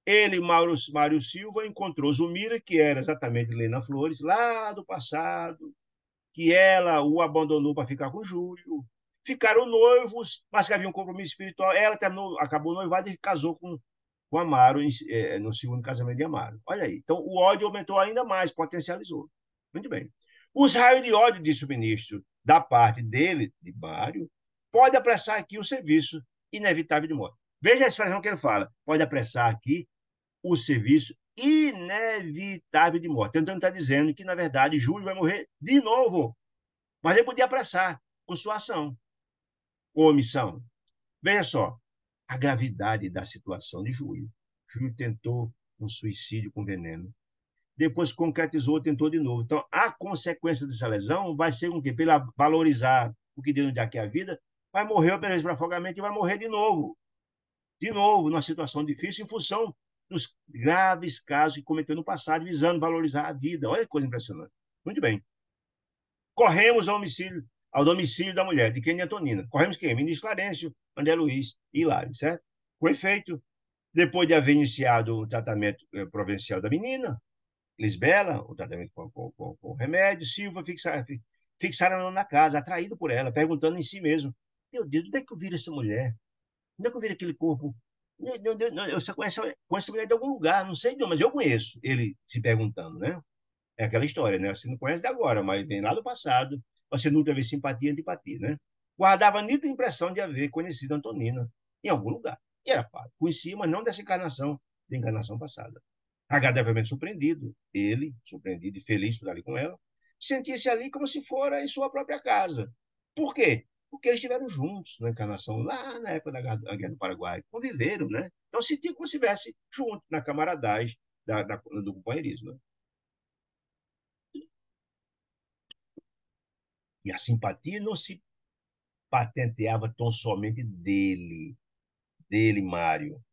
ele, Mário Silva, encontrou Zumira, que era exatamente Lena Flores, lá do passado, que ela o abandonou para ficar com Júlio. Ficaram noivos, mas que havia um compromisso espiritual. Ela acabou noivada e casou com Amaro no segundo casamento de Amaro. Olha aí. Então, o ódio aumentou ainda mais, potencializou. Muito bem. Os raios de ódio, disse o ministro, da parte dele, de Mário, pode apressar aqui o serviço inevitável de morte. Veja a expressão que ele fala. Pode apressar aqui o serviço inevitável de morte. Então, ele está dizendo que, na verdade, Júlio vai morrer de novo. Mas ele podia apressar com sua ação ou omissão. Veja só, a gravidade da situação de Júlio. Júlio tentou um suicídio com veneno. Depois concretizou, tentou de novo. Então, a consequência dessa lesão vai ser o quê? Pela valorizar o que Deus dá aqui a vida, vai morrer apenas por afogamento e vai morrer de novo. De novo, numa situação difícil, em função dos graves casos que cometeu no passado, visando valorizar a vida. Olha que coisa impressionante. Muito bem. Corremos ao domicílio da mulher, de quem é Antonina. Corremos quem? Ministro Clarencio, André Luiz e Hilário, certo? Com efeito, depois de haver iniciado o tratamento provincial da menina, Lisbela, o tratamento com remédio, Silva fixaram na casa, atraído por ela, perguntando em si mesmo: Meu Deus, onde é que eu viro essa mulher? Onde é que eu viro aquele corpo? Eu só conheço essa mulher de algum lugar, não sei de onde, mas eu conheço. Ele se perguntando, né? É aquela história, né? Você não conhece de agora, mas vem lá do passado. Você nunca vê simpatia e antipatia, né? Guardava a nítida impressão de haver conhecido Antonina em algum lugar. E era fato. Conhecia, mas não dessa encarnação, da encarnação passada. Agradavelmente surpreendido, ele, surpreendido e feliz por estar ali com ela, sentia-se ali como se fora em sua própria casa. Por quê? Porque eles estiveram juntos na encarnação, lá na época da Guerra do Paraguai. Conviveram, né? Então sentia como se estivesse junto, na camaradagem do companheirismo. Né? E a simpatia não se patenteava tão somente dele, Mário.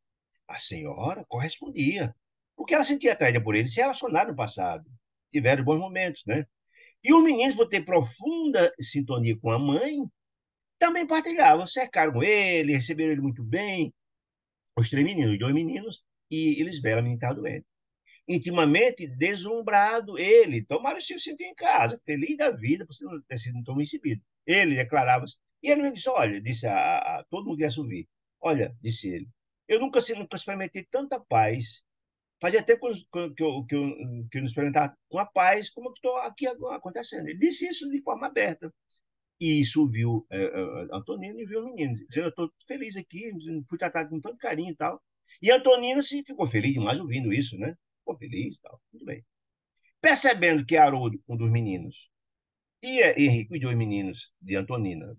A senhora correspondia, porque ela sentia atraída por ele, se relacionaram no passado, tiveram bons momentos, né? E os meninos, por ter profunda sintonia com a mãe, também partilhavam, cercaram ele, receberam ele muito bem, os três meninos, os dois meninos, e Lisbela, a menina estava doente. Intimamente deslumbrado, ele, tomaram se sentir em casa, feliz da vida, por não ter sido tão recebido. Ele declarava-se, e ele me disse, olha, disse a todo mundo que ia subir, olha, disse ele, eu nunca experimentei tanta paz, fazia tempo que eu não experimentava uma paz como que estou aqui acontecendo. Ele disse isso de forma aberta. E isso viu Antonino e viu o menino, dizendo, eu estou feliz aqui, fui tratado com tanto carinho e tal. E Antonino se ficou feliz demais ouvindo isso, né? Ficou feliz e tal. Muito bem. Percebendo que Haroldo, um dos meninos, e Henrique, os dois meninos de Antonina,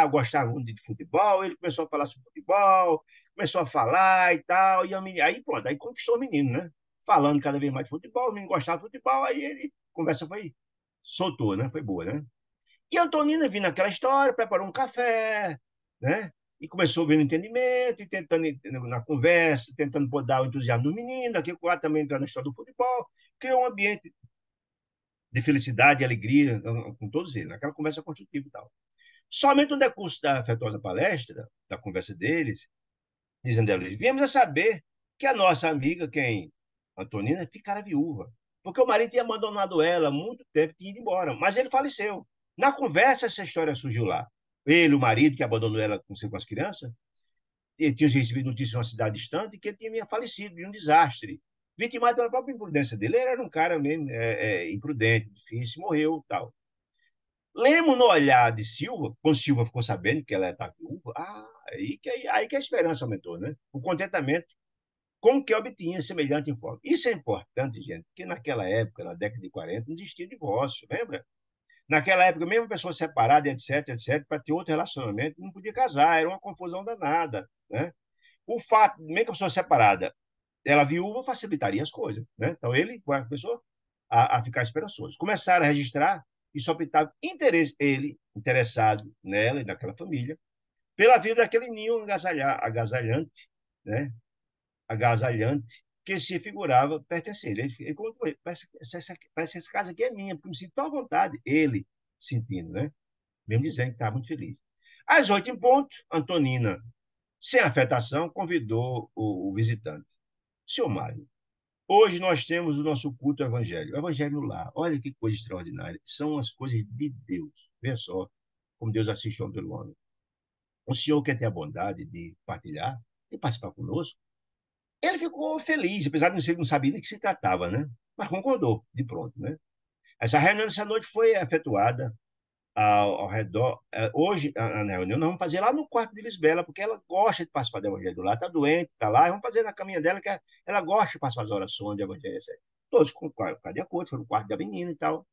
gostavam de futebol, ele começou a falar sobre futebol, começou a falar e tal, e aí pronto, aí conquistou o menino, né? Falando cada vez mais de futebol, o menino gostava de futebol, aí ele, a conversa foi, soltou, né? Foi boa, né? E a Antonina, vindo aquela história, preparou um café, né? E começou vendo entendimento, e tentando, na conversa, tentando dar o entusiasmo do menino, aqui o quadro também entrando na história do futebol, criou um ambiente de felicidade e alegria com todos eles, naquela conversa construtiva e tal. Somente no decurso da afetuosa palestra, da conversa deles, dizendo eles, viemos a saber que a nossa amiga, quem? Antonina, ficara viúva, porque o marido tinha abandonado ela há muito tempo e tinha ido embora, mas ele faleceu. Na conversa, essa história surgiu lá. Ele, o marido, que abandonou ela com as crianças, ele tinha recebido notícias de uma cidade distante que ele tinha falecido de um desastre. Vitimado pela própria imprudência dele. Ele era um cara mesmo imprudente, difícil, morreu tal. Lemos no olhar de Silva, quando Silva ficou sabendo que ela estava viúva, aí que a esperança aumentou, né? O contentamento com que obtinha semelhante informe. Isso é importante, gente, porque naquela época, na década de 40, não existia divórcio, lembra? Naquela época, mesmo a pessoa separada, etc, etc, para ter outro relacionamento, não podia casar, era uma confusão danada, né? O fato, mesmo que a pessoa separada, ela viúva, facilitaria as coisas, né? Então ele, com a pessoa, a ficar esperançoso. Começaram a registrar e só optava interesse, ele, interessado nela e naquela família, pela vida daquele ninho agasalhante, né? Agasalhante, que se figurava pertencer. Ele parece que essa casa aqui é minha, porque me sinto tão à vontade. Ele sentindo, né? Mesmo dizendo que estava muito feliz. Às 8 em ponto, Antonina, sem afetação, convidou o visitante. Senhor Mário, hoje nós temos o nosso culto ao Evangelho. O Evangelho no lar. Olha que coisa extraordinária. São as coisas de Deus. Veja só como Deus assiste ao pelo homem. O senhor quer ter a bondade de partilhar, de participar conosco? Ele ficou feliz, apesar de não saber de que se tratava, né? Mas concordou, de pronto, né? Essa reunião essa noite foi efetuada ao redor. Hoje, na reunião, nós vamos fazer lá no quarto de Lisbela, porque ela gosta de participar do Evangelho lá, está doente, está lá, vamos fazer na caminha dela, que ela gosta de participar das orações do Evangelho, etc. Todos com de acordo, foram no quarto da menina e tal.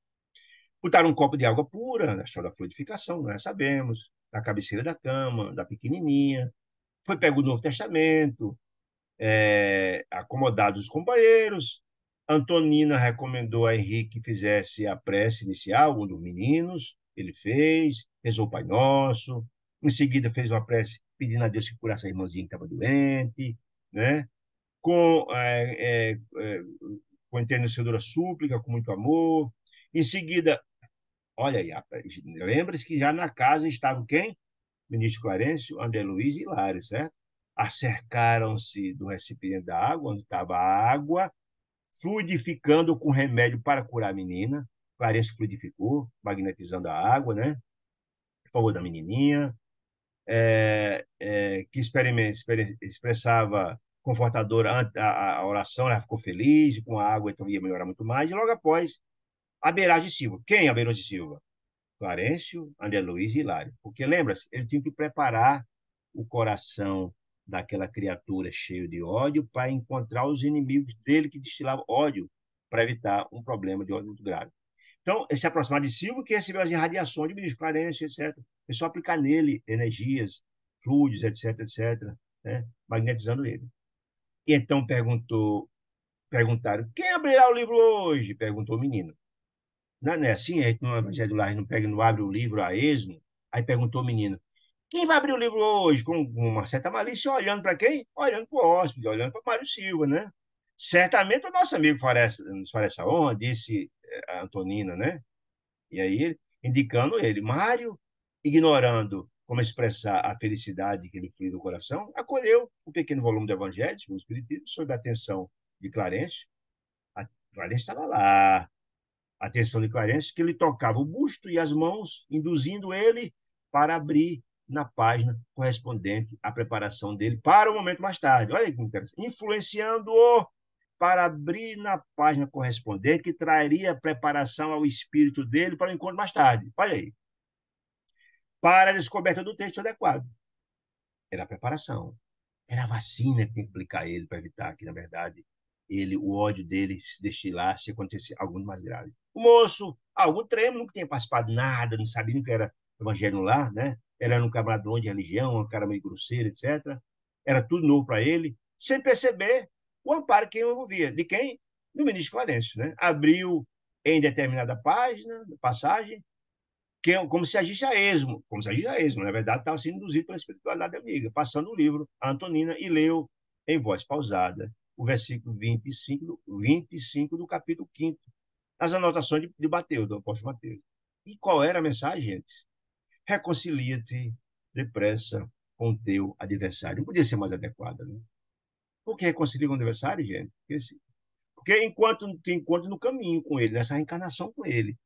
Botaram um copo de água pura, na história da fluidificação, nós sabemos, na cabeceira da cama, da pequenininha. Foi pego o Novo Testamento, acomodados os companheiros. Antonina recomendou a Henrique que fizesse a prece inicial, um dos meninos. Ele fez, rezou o Pai Nosso. Em seguida, fez uma prece pedindo a Deus que curasse a irmãzinha que estava doente, né? Com, com enternecedora súplica, com muito amor. Em seguida, olha aí, lembra-se que já na casa estava quem? Ministro Clarencio, André Luiz e Hilário, certo? Acercaram-se do recipiente da água, onde estava a água, fluidificando com remédio para curar a menina. Clarencio fluidificou, magnetizando a água, né? Por favor da menininha, que expressava confortadora a oração, ela ficou feliz, com a água então ia melhorar muito mais. E logo após, Abelardo de Silva. Quem é Abelardo de Silva? Clarencio, André Luiz e Hilário. Porque lembra-se, ele tinha que preparar o coração daquela criatura cheio de ódio para encontrar os inimigos dele que destilavam ódio para evitar um problema de ódio muito grave. Então, esse aproximar de Silva que recebeu as irradiações de ministro Clarencio, etc. É só aplicar nele energias, fluidos, etc, etc, né? Magnetizando ele. E então perguntaram, quem abrirá o livro hoje? Perguntou o menino. Não é assim? A gente no Evangelho do Lar não pega, não abre o livro a esmo. Aí perguntou o menino: quem vai abrir o livro hoje? Com uma certa malícia, olhando para quem? Olhando para o hóspede, olhando para Mário Silva, né? Certamente o nosso amigo nos fará essa honra, disse a Antonina, né? E aí, indicando ele, Mário, ignorando como expressar a felicidade que lhe fluía do coração, acolheu o pequeno volume do Evangelho, segundo o Espiritismo, sob a atenção de Clarencio. A Clarencio estava lá, atenção de Clarence, que ele tocava o busto e as mãos, induzindo ele para abrir na página correspondente à preparação dele para o momento mais tarde. Olha que interessante. Influenciando-o para abrir na página correspondente, que traria preparação ao espírito dele para o encontro mais tarde. Olha aí. Para a descoberta do texto adequado. Era a preparação. Era a vacina que tem que aplicar ele para evitar que, na verdade, o ódio dele se destilar se acontecesse algo mais grave. O moço, algum tremo, nunca tinha participado de nada, não sabia nem o que era evangelho no lar, né? Ele era um camarada longe de religião, um cara meio grosseiro, etc. Era tudo novo para ele, sem perceber o amparo que envolvia. De quem? Do ministro Clarencio, né? Abriu em determinada página, passagem, como se agisse a esmo, como se agisse a esmo, na verdade estava sendo induzido pela espiritualidade amiga, passando o livro a Antonina e leu em voz pausada o versículo 25 do capítulo 5, as anotações de Mateus, do apóstolo Mateus. E qual era a mensagem, gente? Reconcilia-te depressa com o teu adversário. Não podia ser mais adequada, né? Por que reconcilia com o adversário, gente? Porque enquanto tem encontro no caminho com ele, nessa reencarnação com ele,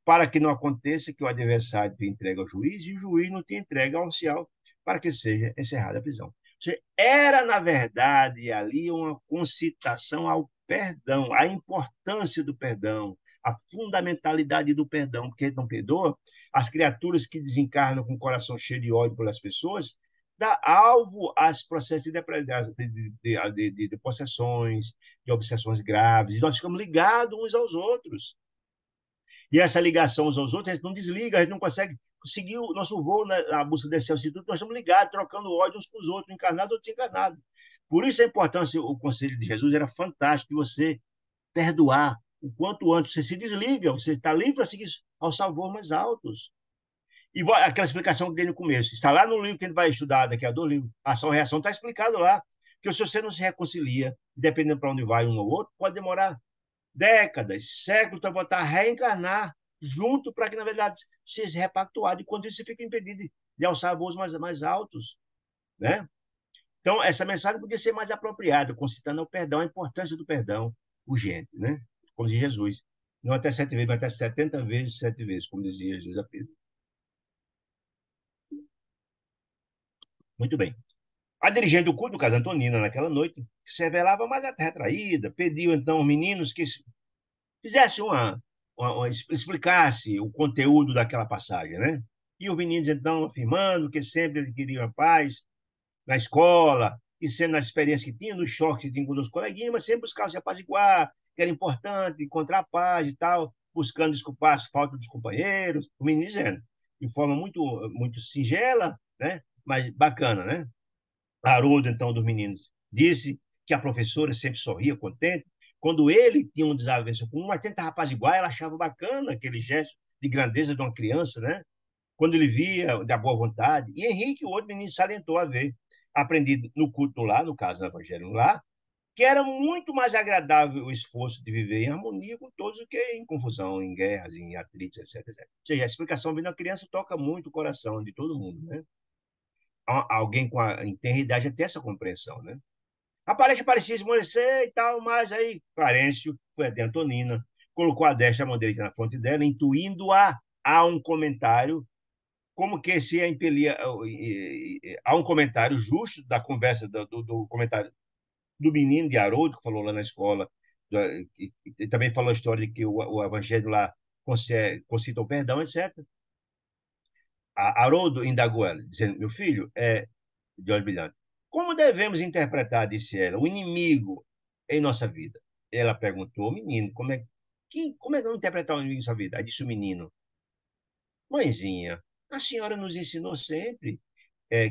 para que não aconteça que o adversário te entregue ao juiz e o juiz não te entregue ao oficial para que seja encerrada a prisão. Ou seja, era, na verdade, ali uma concitação ao perdão, à importância do perdão, a fundamentalidade do perdão, porque ele não perdoa, as criaturas que desencarnam com o coração cheio de ódio pelas pessoas, dá alvo aos processos de possessões, de obsessões graves, e nós ficamos ligados uns aos outros. E essa ligação uns aos outros, a gente não desliga, a gente não consegue seguir o nosso voo na busca desse instituto, nós estamos ligados, trocando ódio uns com os outros, encarnado ou desencarnado. Por isso a importância, o conselho de Jesus era fantástico, de você perdoar o quanto antes. Você se desliga, você está livre para seguir aos salvos mais altos. E aquela explicação que dei no começo, está lá no livro que a gente vai estudar daqui a 2 livros, a ação e reação está explicado lá, que se você não se reconcilia, dependendo para onde vai um ou outro, pode demorar décadas, séculos, para voltar a reencarnar junto para que, na verdade, seja repactuado. E quando isso, você fica impedido de alçar voos mais altos. Né? Então, essa mensagem podia ser mais apropriada, concitando o perdão, a importância do perdão urgente, né? Como diz Jesus. Não até 7 vezes, mas até 70 vezes, 7 vezes, como dizia Jesus a Pedro. Muito bem. A dirigente do culto, no caso Antonina, naquela noite, se revelava mais até retraída, pediu então aos meninos que fizesse explicasse o conteúdo daquela passagem, né? E os meninos, então, afirmando que sempre ele queria a paz na escola, e sendo na experiência que tinha, nos choques que tinha com os coleguinhas, mas sempre buscava se apaziguar, que era importante encontrar a paz e tal, buscando desculpar as faltas dos companheiros, o menino dizendo, de forma muito singela, né? Mas bacana, né? Haroldo, então, dos meninos, disse que a professora sempre sorria, contente. Quando ele tinha um desavença com uma, tentava apaziguar, ela achava bacana aquele gesto de grandeza de uma criança, né? Quando ele via da boa vontade. E Henrique, o outro menino, salientou a ver, aprendido no culto lá, no caso do Evangelho lá, que era muito mais agradável o esforço de viver em harmonia com todos do que em confusão, em guerras, em atritos, etc, etc. Ou seja, a explicação vindo da criança toca muito o coração de todo mundo, né? Alguém com a idade até essa compreensão, né? Aparece parecia esmorecer e tal, mas aí Clarencio foi até Antonina, colocou a destra, a mão direita na fronte dela, intuindo-a a um comentário, como que se impelia a um comentário justo da conversa, do comentário do menino de Haroldo, que falou lá na escola, e também falou a história de que o evangelho lá concita o perdão, etc. Haroldo indagou ela, dizendo, meu filho, de olho brilhante. Como devemos interpretar, disse ela, o inimigo em nossa vida? Ela perguntou ao menino, como é que vamos interpretar o inimigo em sua vida? Aí disse o menino, mãezinha, a senhora nos ensinou sempre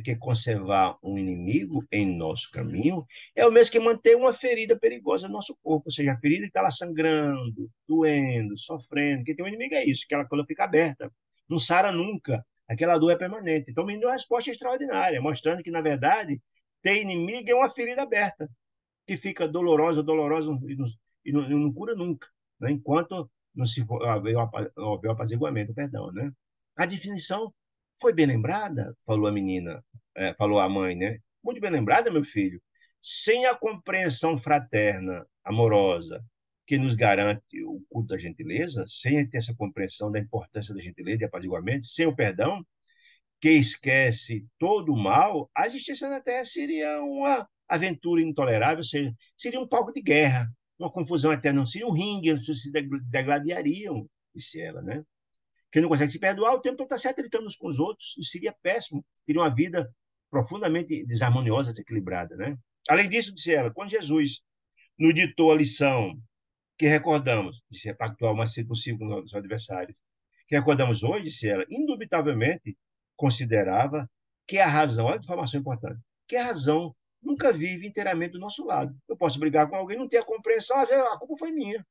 que conservar um inimigo em nosso caminho é o mesmo que manter uma ferida perigosa no nosso corpo, ou seja, a ferida está lá sangrando, doendo, sofrendo. Quem tem um inimigo é isso, aquela coisa fica aberta, não sara nunca, aquela dor é permanente. Então, me deu uma resposta extraordinária, mostrando que, na verdade, ter inimigo é uma ferida aberta, que fica dolorosa, dolorosa e não cura nunca, né? Enquanto não se houver o apaziguamento, perdão, né? A definição foi bem lembrada, falou a menina, falou a mãe, né? Muito bem lembrada, meu filho. Sem a compreensão fraterna, amorosa, que nos garante o culto da gentileza, sem ter essa compreensão da importância da gentileza e apaziguamento, sem o perdão, que esquece todo o mal, a justiça na Terra seria uma aventura intolerável, seria um palco de guerra, uma confusão eterna, seria um ringue, as pessoas se degladiariam, disse ela, né? Quem não consegue se perdoar, o tempo todo está se atritando uns com os outros, isso seria péssimo, teria uma vida profundamente desarmoniosa, desequilibrada, né? Além disso, disse ela, quando Jesus nos ditou a lição que recordamos, de ser pactual o mais cedo possível com os adversários, que recordamos hoje, se ela indubitavelmente considerava que a razão, olha que informação importante, que a razão nunca vive inteiramente do nosso lado. Eu posso brigar com alguém, não ter a compreensão, às vezes a culpa foi minha.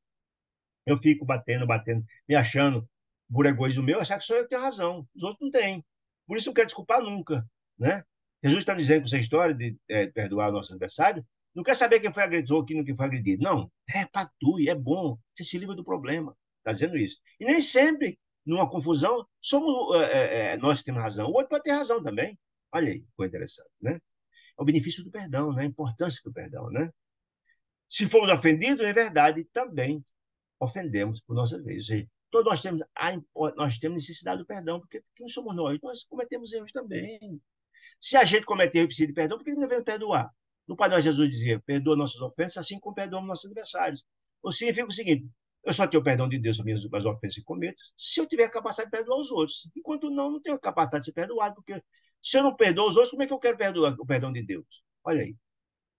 Eu fico batendo, batendo, me achando, por egoísmo meu, achar que sou eu que tenho razão. Os outros não têm. Por isso não quero desculpar nunca. Né? Jesus está dizendo com essa história de perdoar o nosso adversário, não quer saber quem foi agredido ou quem foi agredido. Não, patue, é bom, você se livra do problema. Está dizendo isso. E nem sempre, numa confusão, somos nós que temos razão. O outro pode ter razão também. Olha aí, foi interessante. Né? É o benefício do perdão, né? A importância do perdão. Né? Se fomos ofendidos, é verdade, também ofendemos por nossa vez. Todos nós temos necessidade do perdão, porque quem somos nós? Nós cometemos erros também. Se a gente cometer erro e precisa de perdão, por que não devemos perdoar? No Pai Nosso Jesus dizia, perdoa nossas ofensas, assim como perdoamos nossos adversários. Ou significa o seguinte, eu só tenho o perdão de Deus sobre as ofensas que cometo, se eu tiver a capacidade de perdoar os outros. Enquanto não, não tenho a capacidade de ser perdoado, porque se eu não perdoo os outros, como é que eu quero perdoar o perdão de Deus? Olha aí.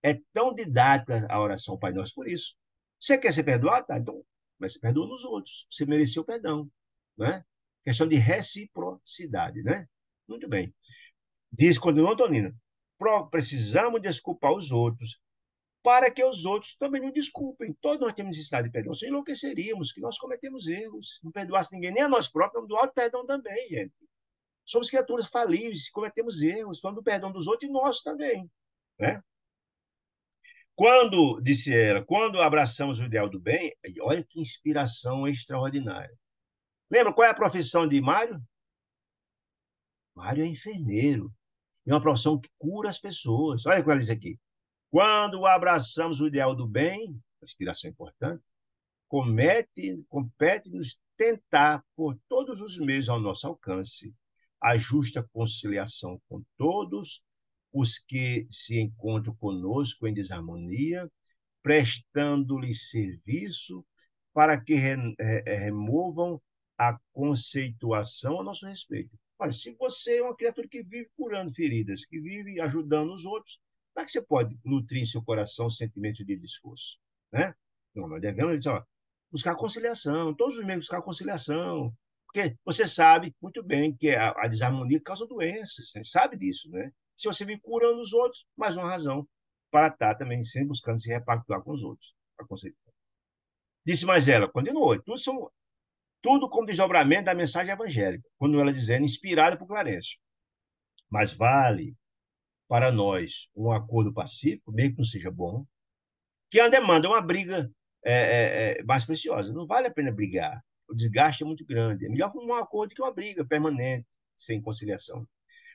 É tão didática a oração Pai Nosso por isso. Você quer ser perdoado? Tá, então, mas você perdoa nos outros. Você mereceu perdão. Né? Questão de reciprocidade. Né? Muito bem. Diz, continua Antonina, precisamos desculpar os outros para que os outros também nos desculpem. Todos nós temos necessidade de perdão. Se enlouqueceríamos, que nós cometemos erros. Não perdoasse ninguém, nem a nós próprios, do alto perdão também, gente. Somos criaturas falíveis, cometemos erros, falando do perdão dos outros e nós também. Né? Quando, disse ela, quando abraçamos o ideal do bem, olha que inspiração extraordinária. Lembra qual é a profissão de Mário? Mário é enfermeiro. É uma profissão que cura as pessoas. Olha o que ela diz aqui. Quando abraçamos o ideal do bem, inspiração importante, compete-nos tentar, por todos os meios ao nosso alcance, a justa conciliação com todos os que se encontram conosco em desarmonia, prestando-lhes serviço para que removam a conceituação a nosso respeito. Mas se você é uma criatura que vive curando feridas, que vive ajudando os outros, como é que você pode nutrir em seu coração sentimento de desgosto? Né? Não, nós devemos dizer, ó, buscar conciliação, todos os meios buscar conciliação, porque você sabe muito bem que a desarmonia causa doenças, você sabe disso, né? Se você vive curando os outros, mais uma razão para estar também sempre buscando se repactuar com os outros. Disse mais ela, continuou, tudo como desdobramento da mensagem evangélica, quando ela dizendo, inspirada por Clarencio. Mas vale para nós um acordo pacífico, mesmo que não seja bom, que a demanda é uma briga mais preciosa. Não vale a pena brigar. O desgaste é muito grande. É melhor um acordo que uma briga permanente, sem conciliação.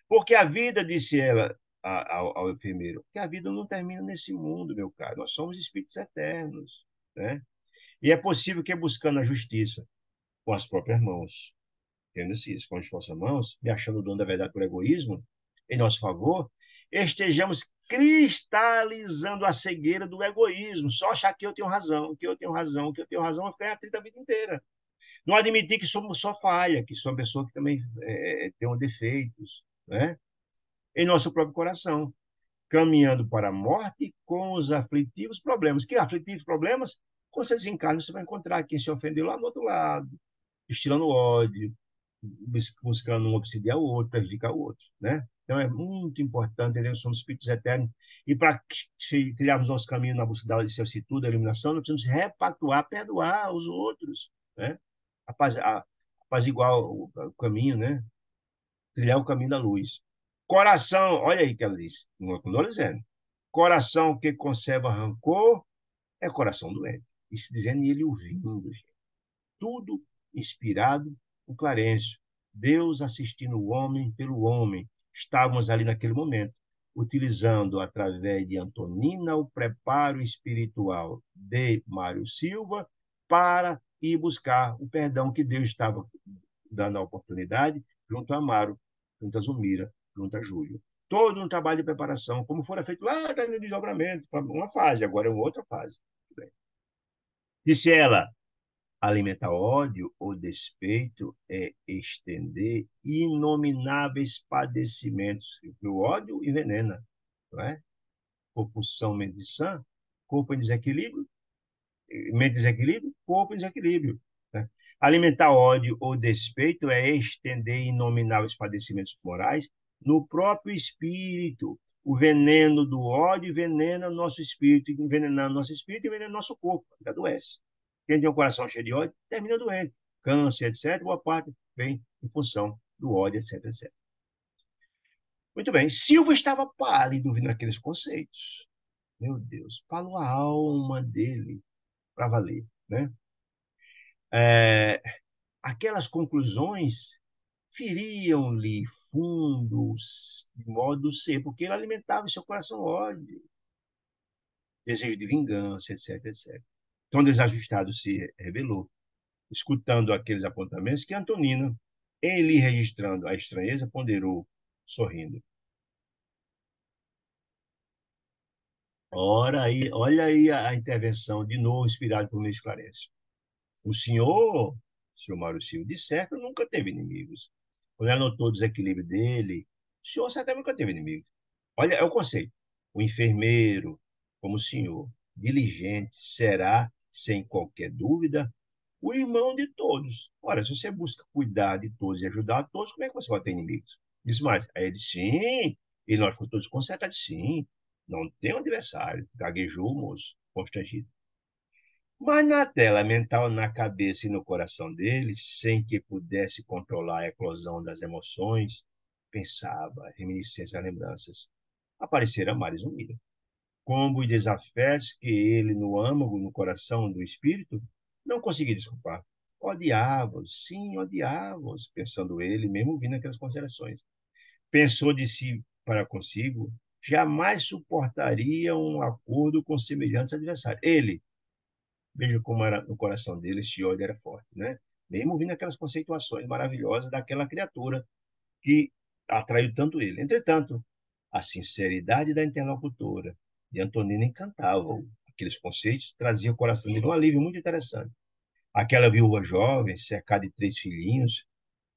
Porque a vida, disse ela ao enfermeiro, que a vida não termina nesse mundo, meu caro. Nós somos espíritos eternos. Né? E é possível que, buscando a justiça com as próprias mãos, tendo-se isso com as nossas mãos, e achando o dono da verdade por egoísmo, em nosso favor, estejamos cristalizando a cegueira do egoísmo, só achar que eu tenho razão, que eu tenho razão, que eu tenho razão, vai ficar atrito a vida inteira. Não admitir que somos só falha, que sou uma pessoa que também tem defeitos, né? Em nosso próprio coração, caminhando para a morte com os aflitivos problemas. Que aflitivos problemas? Quando você desencarna, você vai encontrar quem se ofendeu lá do outro lado, estilando ódio, buscando um obsidiar o outro, prejudicar o outro, né? Então é muito importante entender que somos espíritos eternos e para trilharmos nosso caminho na busca da vicissitude, da iluminação, nós precisamos repactuar, perdoar os outros, né? Apaziguar o caminho, né? Trilhar o caminho da luz. Coração, olha aí que ela disse, não estou dizendo. Coração que conserva rancor é coração doente. Isso dizendo e ele ouvindo, gente. Tudo inspirado por Clarencio. Deus assistindo o homem pelo homem. Estávamos ali naquele momento, utilizando, através de Antonina, o preparo espiritual de Mário Silva para ir buscar o perdão que Deus estava dando a oportunidade junto a Amaro, junto a Zumira, junto a Júlio. Todo um trabalho de preparação, como fora feito lá no desdobramento, uma fase, agora é uma outra fase. Disse ela, alimentar ódio ou despeito é estender inomináveis padecimentos. O ódio envenena, não é? Compulsão medição corpo em desequilíbrio, mente em desequilíbrio, corpo em desequilíbrio. Né? Alimentar ódio ou despeito é estender inomináveis padecimentos morais no próprio espírito. O veneno do ódio envenena o nosso espírito, envenenando nosso espírito, envenena nosso corpo, adoece. Quem tem um coração cheio de ódio termina doente. Câncer, etc., boa parte vem em função do ódio, etc, etc. Muito bem, Silva estava pálido ouvindo aqueles conceitos. Meu Deus, falou a alma dele para valer, né? É, aquelas conclusões feriam-lhe fundos de modo ser, porque ele alimentava em seu coração ódio, desejo de vingança, etc, etc. Tão desajustado se revelou, escutando aqueles apontamentos, que Antonina, ele registrando a estranheza, ponderou, sorrindo. Ora aí, olha aí a intervenção, de novo, inspirada por Luiz Clarence. O senhor Mário Silva, de certo, nunca teve inimigos. Quando ela notou o desequilíbrio dele, o senhor certamente nunca teve inimigos. Olha, é o conceito. O enfermeiro, como o senhor, diligente, será, sem qualquer dúvida, o irmão de todos. Ora, se você busca cuidar de todos e ajudar a todos, como é que você vai ter inimigos? Diz mais. Aí ele, sim. E nós fomos todos consertados, sim. Não tem um adversário. Gaguejou o moço, constrangido. Mas na tela mental, na cabeça e no coração dele, sem que pudesse controlar a eclosão das emoções, pensava, reminiscências, lembranças. Aparecera Maris Unida. Como os desafetos que ele, no âmago, no coração do espírito, não conseguia desculpar. Odiava-os, sim, odiava-os, pensando ele, mesmo ouvindo aquelas considerações. Pensou de si para consigo, jamais suportaria um acordo com semelhantes adversários. Ele, veja como era no coração dele, esse ódio era forte, né? Mesmo ouvindo aquelas conceituações maravilhosas daquela criatura que atraiu tanto ele. Entretanto, a sinceridade da interlocutora de Antonina encantava-o. Aqueles conceitos traziam ao coração dele um alívio muito interessante. Aquela viúva jovem, cercada de 3 filhinhos,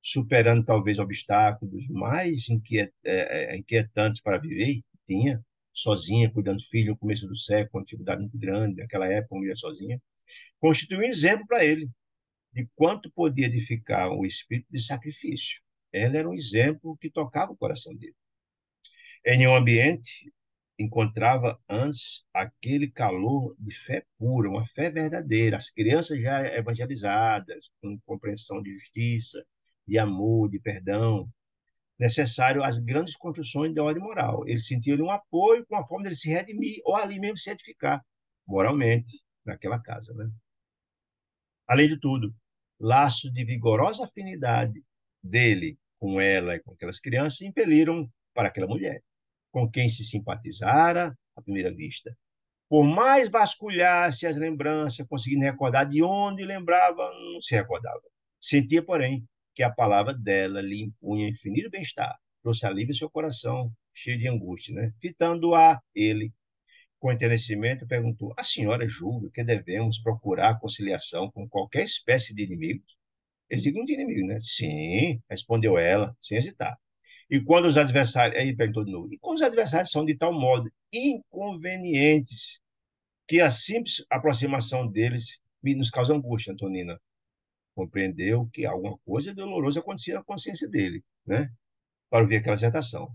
superando talvez obstáculos mais inquietantes para viver, tinha, sozinha, cuidando do filho no começo do século, com uma dificuldade muito grande, naquela época, uma mulher sozinha, constituiu um exemplo para ele de quanto podia edificar um espírito de sacrifício. Ela era um exemplo que tocava o coração dele. Em um ambiente encontrava antes aquele calor de fé pura, uma fé verdadeira. As crianças já evangelizadas, com compreensão de justiça, de amor, de perdão, necessário às grandes construções de ordem moral. Ele sentia um apoio com a forma de ele se redimir, ou ali mesmo se edificar moralmente naquela casa, né? Além de tudo, laços de vigorosa afinidade dele com ela e com aquelas crianças impeliram para aquela mulher, com quem se simpatizara à primeira vista. Por mais vasculhasse as lembranças, conseguindo recordar de onde lembrava, não se recordava. Sentia, porém, que a palavra dela lhe impunha infinito bem-estar, trouxe alívio ao seu coração, cheio de angústia, né? Fitando-a ele com entendimento, perguntou: a senhora julga que devemos procurar conciliação com qualquer espécie de inimigo? Eles digam de inimigo, né? Sim, respondeu ela, sem hesitar. E quando os adversários, aí perguntou de novo, e quando os adversários são de tal modo inconvenientes que a simples aproximação deles nos causa angústia, Antonina compreendeu que alguma coisa dolorosa acontecia na consciência dele, né? Para ouvir aquela exortação.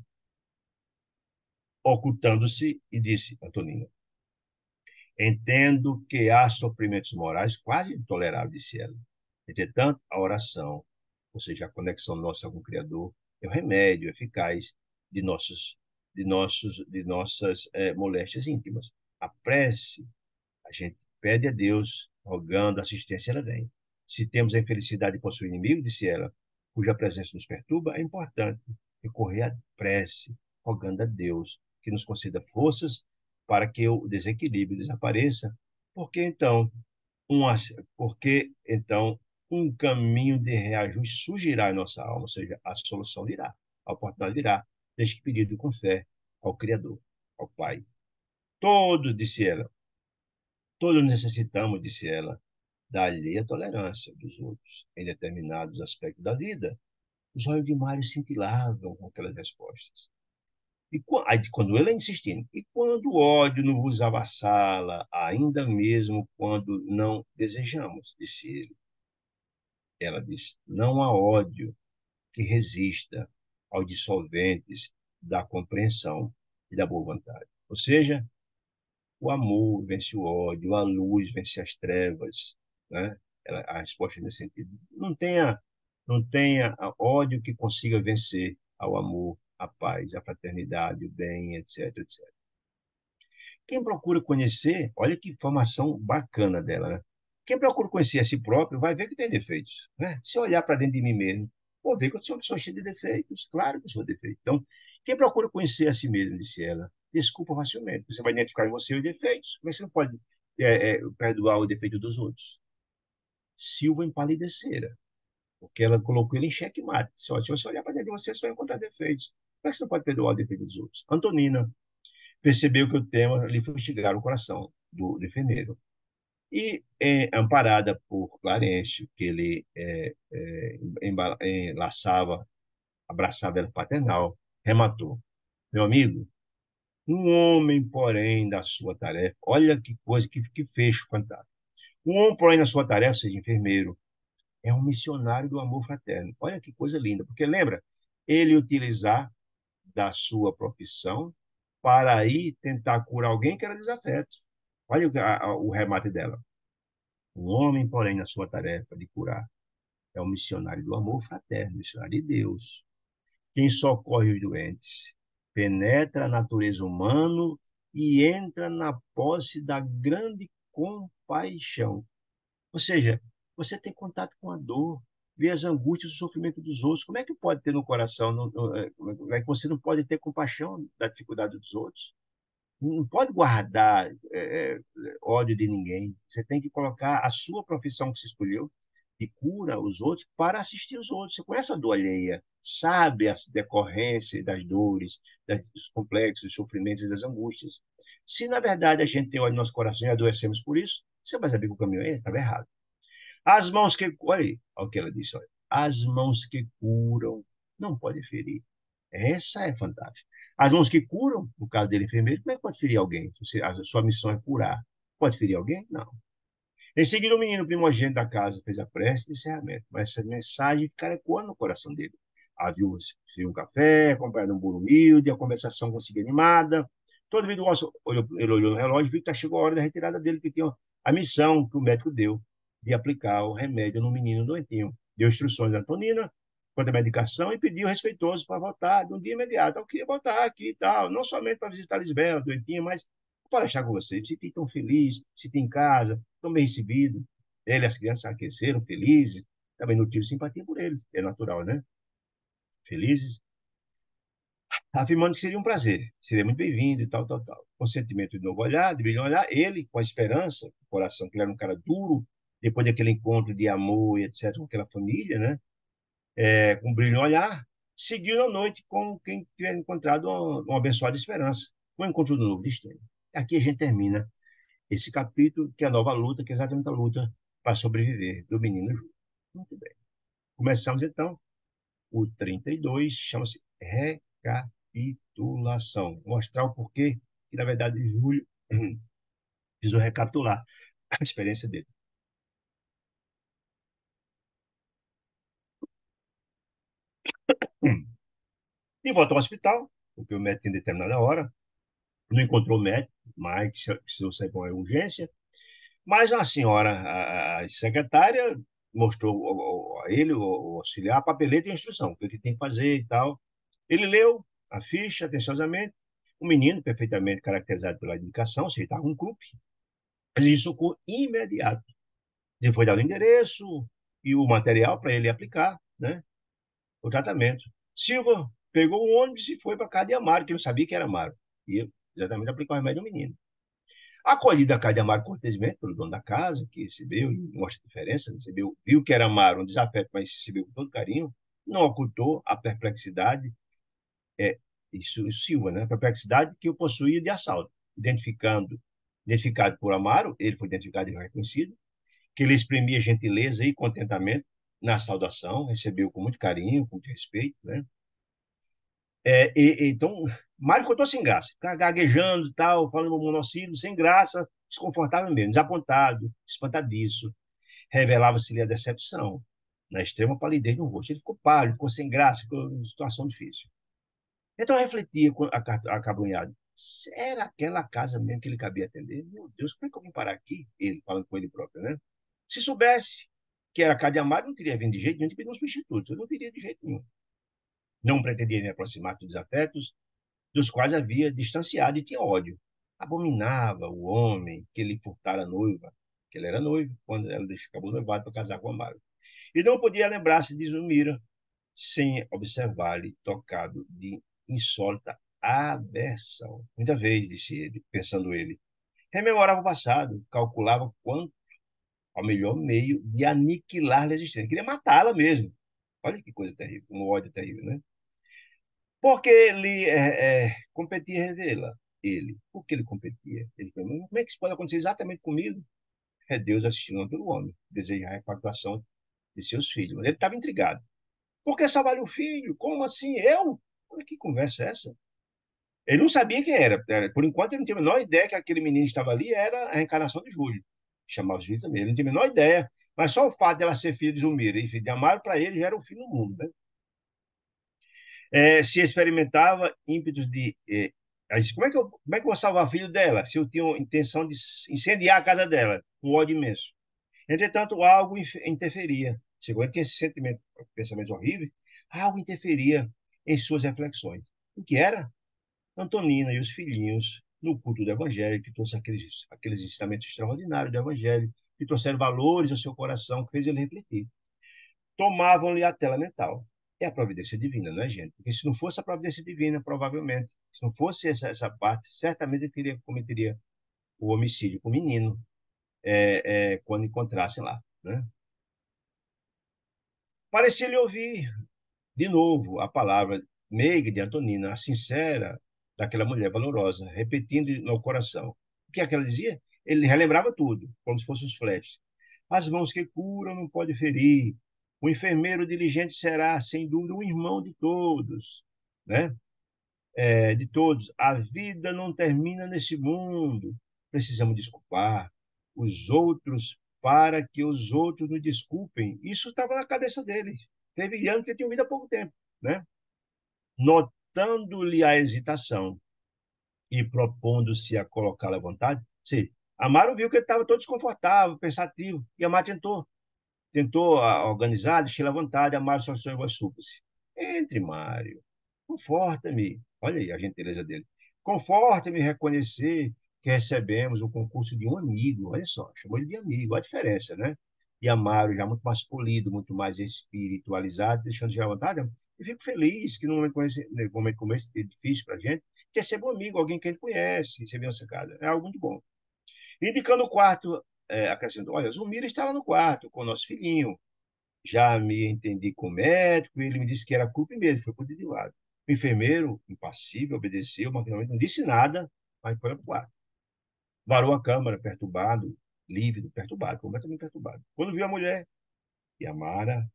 Ocultando-se, e disse, Antonina, entendo que há sofrimentos morais quase intoleráveis, disse ela. Entretanto, a oração, ou seja, a conexão nossa com o Criador, é o remédio eficaz de nossas moléstias íntimas. A prece, a gente pede a Deus, rogando assistência, ela vem. Se temos a infelicidade de possuir inimigo, disse ela, cuja presença nos perturba, é importante recorrer à prece, rogando a Deus que nos conceda forças para que o desequilíbrio desapareça, porque então, um, porque então um caminho de reajuste surgirá em nossa alma, ou seja, a solução virá, a oportunidade virá, desde que pedido com fé ao Criador, ao Pai. Todos, disse ela, todos necessitamos, disse ela, da alheia tolerância dos outros em determinados aspectos da vida. Os olhos de Mário cintilavam com aquelas respostas. Aí, quando ele insistindo, e quando o ódio não vos avassala, ainda mesmo quando não desejamos, disse ele. Ela disse, não há ódio que resista aos dissolventes da compreensão e da boa vontade. Ou seja, o amor vence o ódio, a luz vence as trevas, né? A resposta é nesse sentido. Não tenha ódio que consiga vencer ao amor, a paz, a fraternidade, o bem, etc, etc. Quem procura conhecer, olha que informação bacana dela, né? Quem procura conhecer a si próprio vai ver que tem defeitos, né? Se eu olhar para dentro de mim mesmo, vou ver que eu sou uma pessoa cheia de defeitos. Claro que eu sou defeito. Então, quem procura conhecer a si mesmo, disse ela, desculpa facilmente. Você vai identificar em você os defeitos. Mas você não pode perdoar o defeito dos outros. Silva empalidecera, porque ela colocou ele em xeque-mate. Se você olhar para dentro de você, você vai encontrar defeitos. Mas você não pode perdoar o defeito dos outros. Antonina percebeu que o tema lhe fustigar o coração do enfermeiro. E, amparada por Clarencio, que ele enlaçava, abraçava ela paternal, rematou. Meu amigo, um homem, porém, da sua tarefa, olha que coisa, que fecho fantástico. Um homem, porém, da sua tarefa, seja enfermeiro, é um missionário do amor fraterno. Olha que coisa linda, porque lembra, ele utilizar da sua profissão para aí tentar curar alguém que era desafeto. Olha o remate dela. Um homem, porém, na sua tarefa de curar, é um missionário do amor fraterno, missionário de Deus. Quem socorre os doentes, penetra a natureza humana e entra na posse da grande compaixão. Ou seja, você tem contato com a dor, vê as angústias e o sofrimento dos outros. Como é que pode ter no coração, como é que você não pode ter compaixão da dificuldade dos outros? Não pode guardar ódio de ninguém. Você tem que colocar a sua profissão que você escolheu, que cura os outros, para assistir os outros. Você conhece a dor alheia, sabe as decorrências das dores, dos complexos, dos sofrimentos e das angústias. Se, na verdade, a gente tem ódio no nosso coração e adoecemos por isso, você vai saber que o caminho estava errado. As mãos que. Olha aí, olha o que ela disse. Olha. As mãos que curam não podem ferir. Essa é fantástica. As mãos que curam, no caso dele, enfermeiro, como é que pode ferir alguém? A sua missão é curar. Pode ferir alguém? Não. Em seguida, o menino primogênito da casa fez a prece de encerramento, mas essa mensagem ficara ecoando no coração dele. Havia um café, compraram um bolo humilde, a conversação conseguia animada. Todo vida ele olhou no relógio e viu que chegou a hora da retirada dele, que tinha a missão que o médico deu de aplicar o remédio no menino doentinho. Deu instruções à Antonina quanto à medicação e pediu respeitoso para voltar de um dia imediato. Eu queria voltar aqui e tal, não somente para visitar a Lisbela, doentinha, mas para estar com vocês. Se tão feliz, se tem em casa, tão bem recebido. Ele e as crianças aqueceram, felizes. Também não tive simpatia por eles, é natural, né? Felizes, afirmando que seria um prazer, seria muito bem-vindo e tal, tal, tal. Consentimento de novo olhar, de brilhar olhar, ele com a esperança, o coração, que ele era um cara duro, depois daquele encontro de amor e etc., com aquela família, né? Com um brilho no olhar, seguiu a noite com quem tiver encontrado uma abençoada esperança, com o encontro do novo destino. Aqui a gente termina esse capítulo, que é a nova luta, que é exatamente a luta para sobreviver do menino Júlio. Muito bem. Começamos, então, o 32, chama-se recapitulação. Mostrar o porquê que, na verdade, Júlio precisou recapitular a experiência dele. De volta ao hospital, porque o médico tem determinada hora, não encontrou o médico, mas precisou sair com a urgência. Mas a senhora, a secretária, mostrou a ele, o auxiliar, a papeleta e a instrução, o que ele tem que fazer e tal. Ele leu a ficha atenciosamente. O menino, perfeitamente caracterizado pela indicação, se ele estava com um clube, exigiu socorro imediato. Ele foi dado o endereço e o material para ele aplicar, né, o tratamento. Silva pegou um ônibus e foi para a casa de Amaro, que não sabia que era Amaro. E exatamente aplicou o remédio ao menino. Acolhida a casa de Amaro cortesmente pelo dono da casa, que recebeu e mostra a diferença, recebeu, viu que era Amaro, um desafeto, mas recebeu com todo carinho, não ocultou a perplexidade, isso Silva, né? A perplexidade que o possuía de assalto, identificado por Amaro, ele foi identificado e reconhecido, que ele exprimia gentileza e contentamento na saudação, recebeu com muito carinho, com muito respeito, né? Então, Mário ficou todo sem graça, ficava gaguejando, tal, falando monossílabo, sem graça, desconfortável mesmo, desapontado, espantadiço. Revelava-se-lhe a decepção, na extrema palidez no rosto. Ele ficou pálido, ficou sem graça, ficou em situação difícil. Então, eu refletia acabrunhado. Era aquela casa mesmo que ele cabia atender? Meu Deus, como é que eu vim parar aqui? Ele, falando com ele próprio, né? Se soubesse que era a casa de Amado, não teria vindo de jeito nenhum, teria um substituto. Eu não teria de jeito nenhum. Não pretendia me aproximar dos afetos, dos quais havia distanciado e tinha ódio. Abominava o homem que lhe furtara a noiva, que ele era noivo, quando ela acabou noivado para casar com Amaro. E não podia lembrar-se de Zulmira sem observar-lhe tocado de insólita aversão. Muita vez, disse ele, pensando ele, rememorava o passado, calculava quanto ao melhor meio de aniquilar a existência. Queria matá-la mesmo. Olha que coisa terrível, um ódio terrível, né? Porque ele competia revê-la. Ele. Por que ele competia? Ele perguntou, como é que isso pode acontecer exatamente comigo? É Deus assistindo pelo homem, deseja a repactuação de seus filhos. Mas ele estava intrigado. Por que salvar o filho? Como assim? Eu? Olha que conversa é essa? Ele não sabia quem era. Por enquanto, ele não tinha a menor ideia que aquele menino que estava ali era a reencarnação de Júlio. Chamava Júlio também. Ele não tinha a menor ideia. Mas só o fato dela ser filha de Zulmira e filha de Amaro, para ele, já era o fim do mundo. Né? Se experimentava ímpetos de. Como é que eu vou salvar o filho dela se eu tinha intenção de incendiar a casa dela? Um ódio imenso. Entretanto, algo interferia. Segundo ele tinha esse sentimento, pensamentos horríveis, algo interferia em suas reflexões. O que era? Antonina e os filhinhos no culto do Evangelho, que trouxe aqueles ensinamentos extraordinários do Evangelho, que trouxeram valores ao seu coração, que fez ele refletir. Tomavam-lhe a tela mental. É a providência divina, não é, gente? Porque se não fosse a providência divina, provavelmente, se não fosse essa parte, certamente ele cometeria o homicídio com o menino quando encontrassem lá. Né? Parecia-lhe ouvir de novo a palavra meiga de Antonina, a sincera daquela mulher valorosa, repetindo no coração. O que é que ela dizia? Ele relembrava tudo, como se fossem os flashes. As mãos que curam não pode ferir. O enfermeiro diligente será, sem dúvida, um irmão de todos, né? De todos. A vida não termina nesse mundo. Precisamos desculpar os outros para que os outros nos desculpem. Isso estava na cabeça dele, fervilhando, que tinha ouvido há pouco tempo, né? Notando-lhe a hesitação e propondo-se a colocá-la à vontade. Sim, Amaro viu que ele estava todo desconfortável, pensativo, e Amaro tentou organizar, deixar ele à vontade. Amaro só sonhou as súplicas. Entre, Mário, conforta-me. Olha aí a gentileza dele. Conforta-me reconhecer que recebemos o concurso de um amigo. Olha só, chamou ele de amigo, olha a diferença, né? E Amaro, já muito mais polido, muito mais espiritualizado, deixando de à vontade. Eu fico feliz que num momento como esse, é difícil para a gente, que receba um amigo, alguém que a gente conhece, receber nossa casa. É algo muito bom. Indicando o quarto, acrescentou: olha, Zumira está lá no quarto com o nosso filhinho. Já me entendi com o médico, ele me disse que era culpa mesmo, foi por de lado. O enfermeiro, impassível, obedeceu, mas finalmente não disse nada, mas foi para o quarto. Varou a câmara, perturbado, lívido, perturbado, completamente perturbado. Quando viu a mulher, Yamara,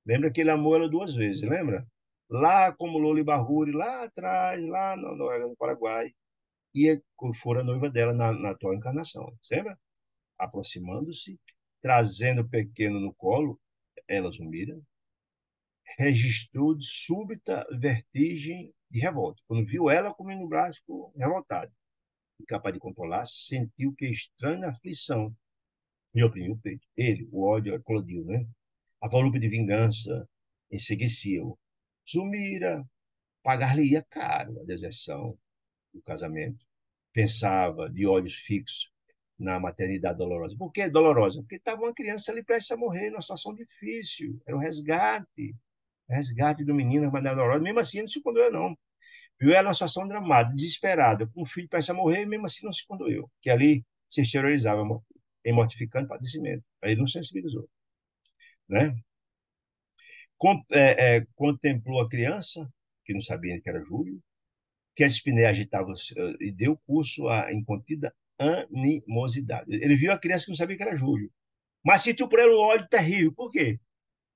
lembra que ele amou ela duas vezes, lembra? Lá como Loli Barruri, lá atrás, lá no Paraguai, e fora noiva dela na atual encarnação, lembra? Aproximando-se, trazendo o pequeno no colo, ela, Zumira, registrou de súbita vertigem de revolta. Quando viu ela comendo no braço, ficou revoltado. Incapaz de controlar, sentiu que estranha aflição lhe oprimiu o peito. Ele, o ódio, eclodiu, né? A volúpia de vingança enseguecia-o. Zumira pagar-lhe-ia caro a deserção do casamento. Pensava, de olhos fixos, na maternidade dolorosa. Por que dolorosa? Porque estava uma criança ali prestes a morrer, numa situação difícil. Era o resgate do menino, mas dolorosa. Mesmo assim, não se condoeu, não. Viu ela numa situação dramática, desesperada, com o filho prestes a morrer, e mesmo assim não se condoeu. Que ali se exteriorizava em mortificante padecimento. Aí ele não sensibilizou. Né? Contemplou a criança, que não sabia que era Júlio, que a espinéia agitava e deu curso à incontida animosidade. Ele viu a criança que não sabia que era Júlio, mas sentiu por ela um ódio terrível. Por quê?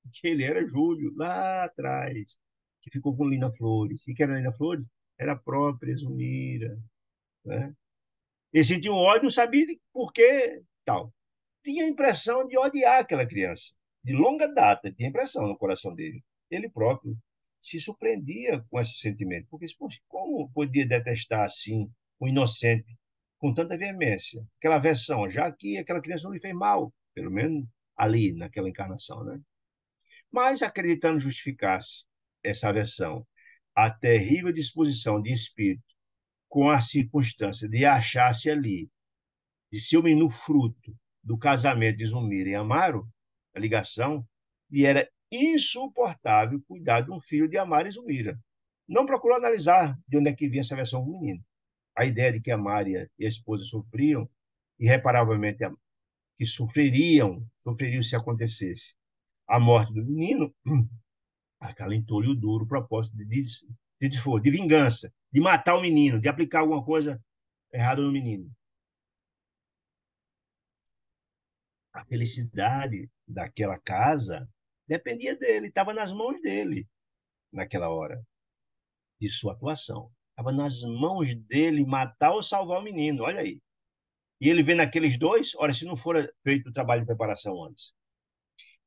Porque ele era Júlio, lá atrás, que ficou com Lina Flores. E que era Lina Flores? Era a própria Zumira, né? Ele sentia um ódio, não sabia por quê, tal. Tinha a impressão de odiar aquela criança. De longa data, tinha impressão no coração dele. Ele próprio se surpreendia com esse sentimento. Porque, poxa, como podia detestar assim o inocente com tanta veemência? Aquela versão, já que aquela criança não lhe fez mal, pelo menos ali, naquela encarnação, né? Mas, acreditando justificar-se essa versão, a terrível disposição de espírito com a circunstância de achar-se ali, de ser o menino fruto do casamento de Zumira e Amaro, a ligação, e era insuportável cuidar de um filho de Amaro e Zumira. Não procurou analisar de onde é que vinha essa versão do menino. A ideia de que a Mária e a esposa sofriam, irreparavelmente, que sofreriam se acontecesse a morte do menino, acalentou-lhe o duro propósito de vingança, de matar o menino, de aplicar alguma coisa errada no menino. A felicidade daquela casa dependia dele, estava nas mãos dele naquela hora, de sua atuação. Estava nas mãos dele matar ou salvar o menino, olha aí. E ele vendo aqueles dois, olha, se não for feito o trabalho de preparação antes.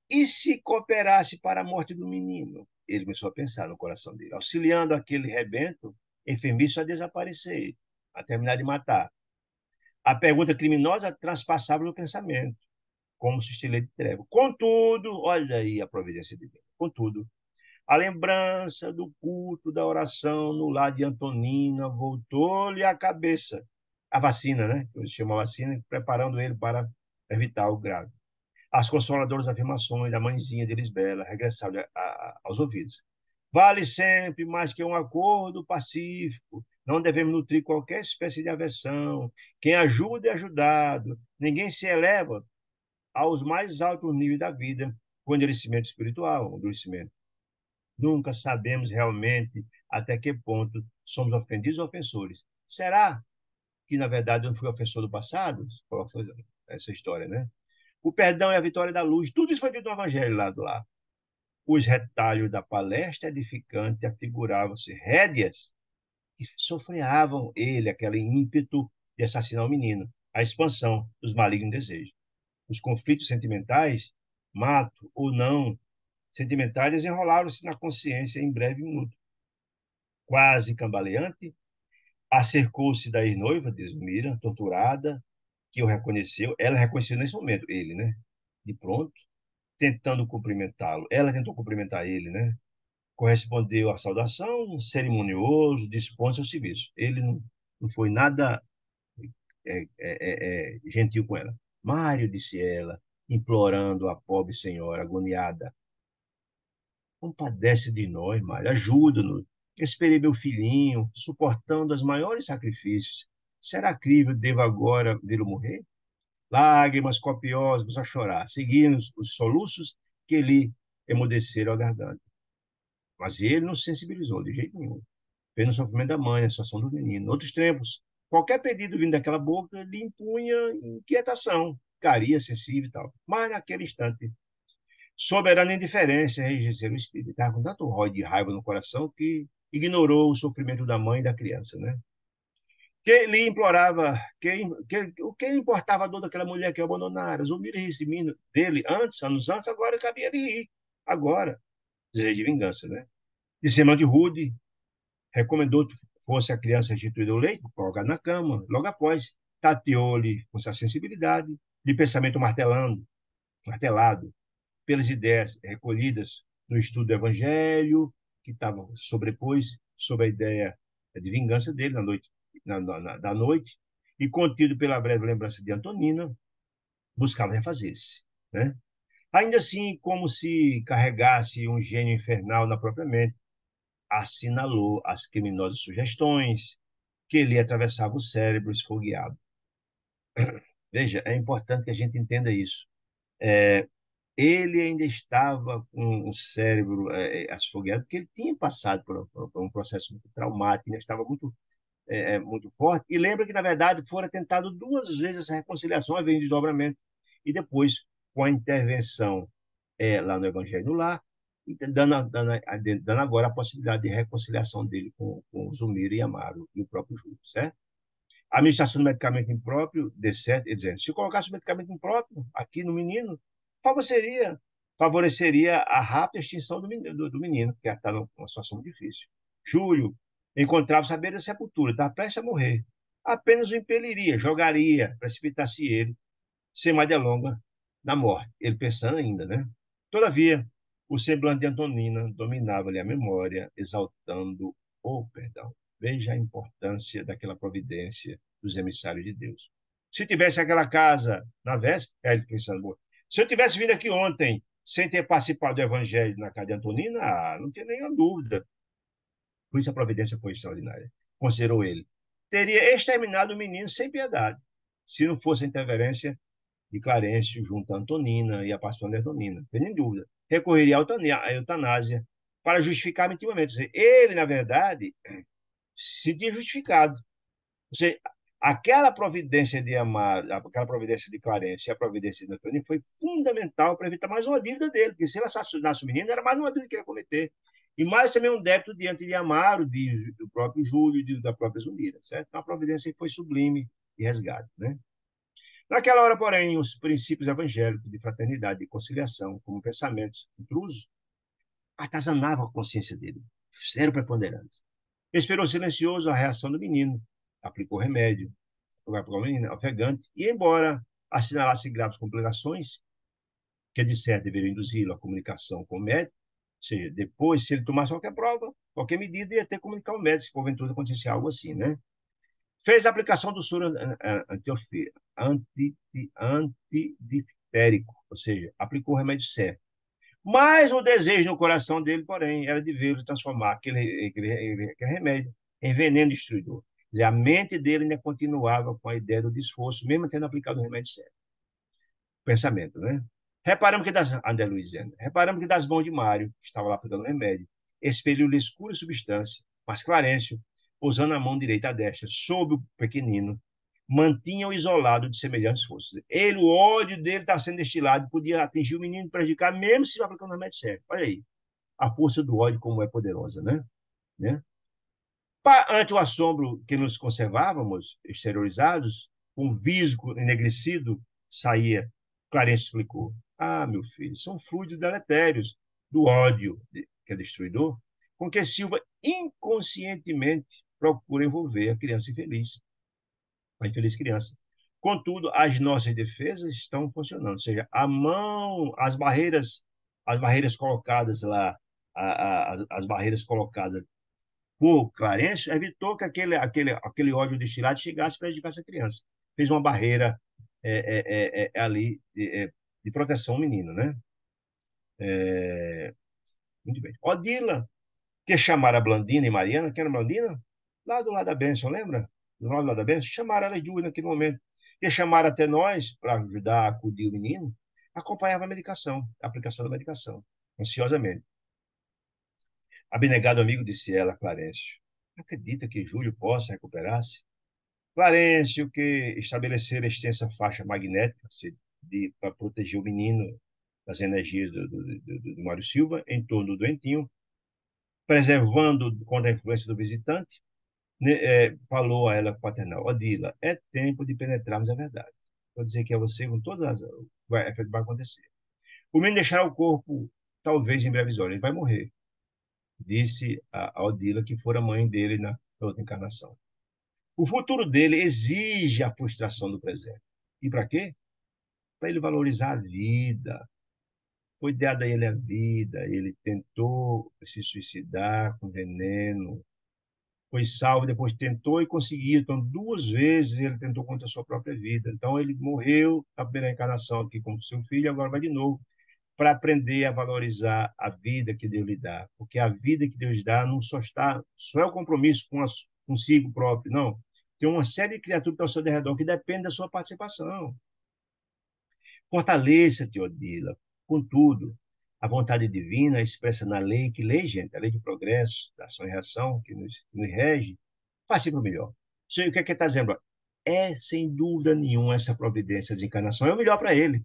E se cooperasse para a morte do menino? Ele começou a pensar no coração dele, auxiliando aquele rebento enfermiço a desaparecer, a terminar de matar. A pergunta criminosa transpassava no pensamento, como se estilete de treva. Contudo, olha aí a providência de Deus. Contudo, a lembrança do culto da oração no lar de Antonina voltou-lhe à cabeça. A vacina, né? Que se chama vacina, preparando ele para evitar o grave. As consoladoras afirmações da mãezinha de Lisbela regressaram aos ouvidos. Vale sempre mais que um acordo pacífico. Não devemos nutrir qualquer espécie de aversão. Quem ajuda é ajudado. Ninguém se eleva aos mais altos níveis da vida com endurecimento espiritual, endurecimento. Nunca sabemos realmente até que ponto somos ofendidos ou ofensores. Será que, na verdade, eu não fui ofensor do passado? Qual foi essa história, né? O perdão é a vitória da luz. Tudo isso foi dito no Evangelho lá do lado. Os retalhos da palestra edificante afiguravam-se rédeas que sofreavam ele, aquele ímpeto de assassinar o menino, a expansão dos malignos desejos. Os conflitos sentimentais, mato ou não, sentimentais, desenrolaram-se na consciência em breve minuto. Quase cambaleante, acercou-se da ex-noiva, Desmira, torturada, que o reconheceu. Ela reconheceu nesse momento ele, né? De pronto, tentando cumprimentá-lo. Ela tentou cumprimentar ele, né? Correspondeu à saudação, cerimonioso, dispondo-se ao serviço. Ele não foi nada gentil com ela. Mário, disse ela, implorando a pobre senhora agoniada, compadece de nós, Mário, ajuda-nos. Esperei meu filhinho, suportando os maiores sacrifícios. Será crível devo agora vê-lo morrer? Lágrimas copiosas a chorar, seguindo os soluços que lhe emudeceram a garganta. Mas ele não se sensibilizou de jeito nenhum. Vendo o sofrimento da mãe, a situação do menino. Em outros tempos, qualquer pedido vindo daquela boca lhe impunha inquietação, caria, sensível e tal. Mas naquele instante, soberana indiferença enrijeceu o espírito. Estava com tanto ódio de raiva no coração que ignorou o sofrimento da mãe e da criança, né? Que lhe implorava, o que importava a dor daquela mulher que abandonara? Zumira esse menino dele antes, anos antes, agora cabia ele rir. Agora, desejo de vingança, né? De semana de rude, recomendou que fosse a criança restituída ao leito, colocada na cama. Logo após, tateou-lhe com sua sensibilidade, de pensamento martelado, pelas ideias recolhidas no estudo do Evangelho, que estava sobrepôs sobre a ideia de vingança dele na noite, da noite, e contido pela breve lembrança de Antonina, buscava refazer-se, né? Ainda assim, como se carregasse um gênio infernal na própria mente, assinalou as criminosas sugestões que lhe atravessavam o cérebro esfogueado. Veja, é importante que a gente entenda isso. Ele ainda estava com o cérebro esfogueado, porque ele tinha passado por um processo muito traumático, ainda estava muito forte. E lembra que, na verdade, fora tentado duas vezes essa reconciliação, a vez de desdobramento, e depois, com a intervenção lá no Evangelho no Lar, dando agora a possibilidade de reconciliação dele com Zumira e Amaro e o próprio Júlio, certo? A administração do medicamento impróprio, de certo, ele dizendo, se colocasse o medicamento impróprio aqui no menino, favoreceria, favoreceria a rápida extinção do menino, que está numa situação difícil. Júlio encontrava-se à beira da sepultura, estava prestes a morrer. Apenas o impeliria, jogaria, precipitasse ele, sem mais delonga, na morte. Ele pensando ainda, né? Todavia, o semblante de Antonina dominava-lhe a memória, exaltando o perdão. Veja a importância daquela providência dos emissários de Deus. Se tivesse aquela casa na véspera, ele pensando, se eu tivesse vindo aqui ontem sem ter participado do evangelho na casa de Antonina, não tinha nenhuma dúvida. Por isso a providência foi extraordinária. Considerou ele. Teria exterminado o menino sem piedade, se não fosse a interferência de Clarencio junto a Antonina e a pastora de Antonina. Não tem nem dúvida. Recorreria à eutanásia para justificar mentimamente. Ele, na verdade, se tinha justificado. Ou seja, aquela providência de Amar, aquela providência de Clarencio e a providência de Antonina foi fundamental para evitar mais uma dívida dele, porque se ele assassinasse o menino, era mais uma dívida que ele ia cometer. E mais também um débito diante de Amaro, do próprio Júlio e da própria Zumira, certo? Então, a providência foi sublime e resgate, né? Naquela hora, porém, os princípios evangélicos de fraternidade e conciliação, como pensamentos intrusos, atazanavam a consciência dele, zero preponderantes. Esperou silencioso a reação do menino, aplicou remédio, aplicou o menino ofegante, e, embora assinalasse graves complicações, que de certo deveriam induzi-lo à comunicação com o médico, ou seja, depois, se ele tomasse qualquer prova, qualquer medida, ia ter que comunicar ao médico, se porventura acontecesse algo assim, né? Fez a aplicação do soro antidiférico, ou seja, aplicou o remédio certo. Mas o desejo no coração dele, porém, era de vê-lo transformar aquele remédio em veneno destruidor. E a mente dele ainda continuava com a ideia do desforço, mesmo tendo aplicado o remédio certo. Pensamento, né? Reparamos que das mãos de Mário, que estava lá pegando o remédio, expeliu-lhe escura substância, mas Clarencio, usando a mão direita à destra sobre o pequenino, mantinha-o isolado de semelhantes forças. Ele, o ódio dele estava sendo destilado, podia atingir o menino e prejudicar, mesmo se aplicando o remédio certo. Olha aí, a força do ódio como é poderosa, né? Ante o assombro que nos conservávamos, exteriorizados, com visgo enegrecido, saía. Clarence explicou. Ah, meu filho, são fluidos deletérios do ódio, que é destruidor, com que Silva inconscientemente procura envolver a criança infeliz, a infeliz criança. Contudo, as nossas defesas estão funcionando, ou seja, a mão, as barreiras colocadas lá, as barreiras colocadas por Clarence evitou que aquele ódio destilado chegasse para prejudicar essa criança. Fez uma barreira ali de proteção ao menino, né? Muito bem. Odila, que chamara Blandina e Mariana, que era Blandina? Lá do lado da bênção, lembra? Do lado da bênção, chamaram elas duas naquele momento. Que chamaram até nós para ajudar a acudir o menino, acompanhava a medicação, a aplicação da medicação, ansiosamente. Abnegado amigo, disse ela a Clarencio. Acredita que Júlio possa recuperar-se? Clarencio, que estabelecer extensa faixa magnética para proteger o menino das energias do Mário Silva em torno do doentinho, preservando contra a influência do visitante, né, falou a ela paternal: Odila, é tempo de penetrarmos a verdade. Vou dizer que é você com todas as. Vai acontecer. O menino deixará o corpo, talvez em breves horas, ele vai morrer, disse a Odila, que fora mãe dele na outra encarnação. O futuro dele exige a frustração do presente. E para quê? Para ele valorizar a vida. Foi dada a ele a vida, ele tentou se suicidar com veneno, foi salvo, depois tentou e conseguiu. Então, duas vezes ele tentou contra a sua própria vida. Então, ele morreu na primeira encarnação aqui como seu filho, agora vai de novo para aprender a valorizar a vida que Deus lhe dá. Porque a vida que Deus dá não só é o compromisso consigo próprio, não. Tem uma série de criaturas que estão ao seu redor que dependem da sua participação. Fortaleça-te, Odila. Contudo, a vontade divina expressa na lei, que lei, gente? A lei de progresso, da ação e reação, que nos rege, faz sempre o melhor. O que é que ele está dizendo? É, sem dúvida nenhuma, essa providência de desencarnação é o melhor para ele. Ou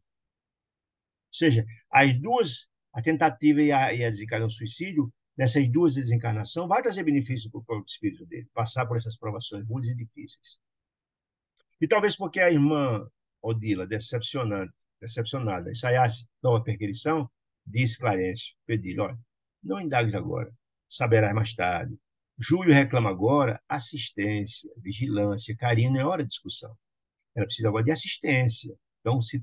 seja, as duas a tentativa e a desencarnação, o suicídio, nessas duas desencarnações, vai trazer benefício para o próprio espírito dele, passar por essas provações ruins e difíceis. E talvez porque a irmã Odila, decepcionada, ensaiasse nova perquisição, disse Clarence, pediu, olha, não indagues agora, saberás mais tarde. Júlio reclama agora assistência, vigilância, carinho, não é hora de discussão. Ela precisa agora de assistência. Então, se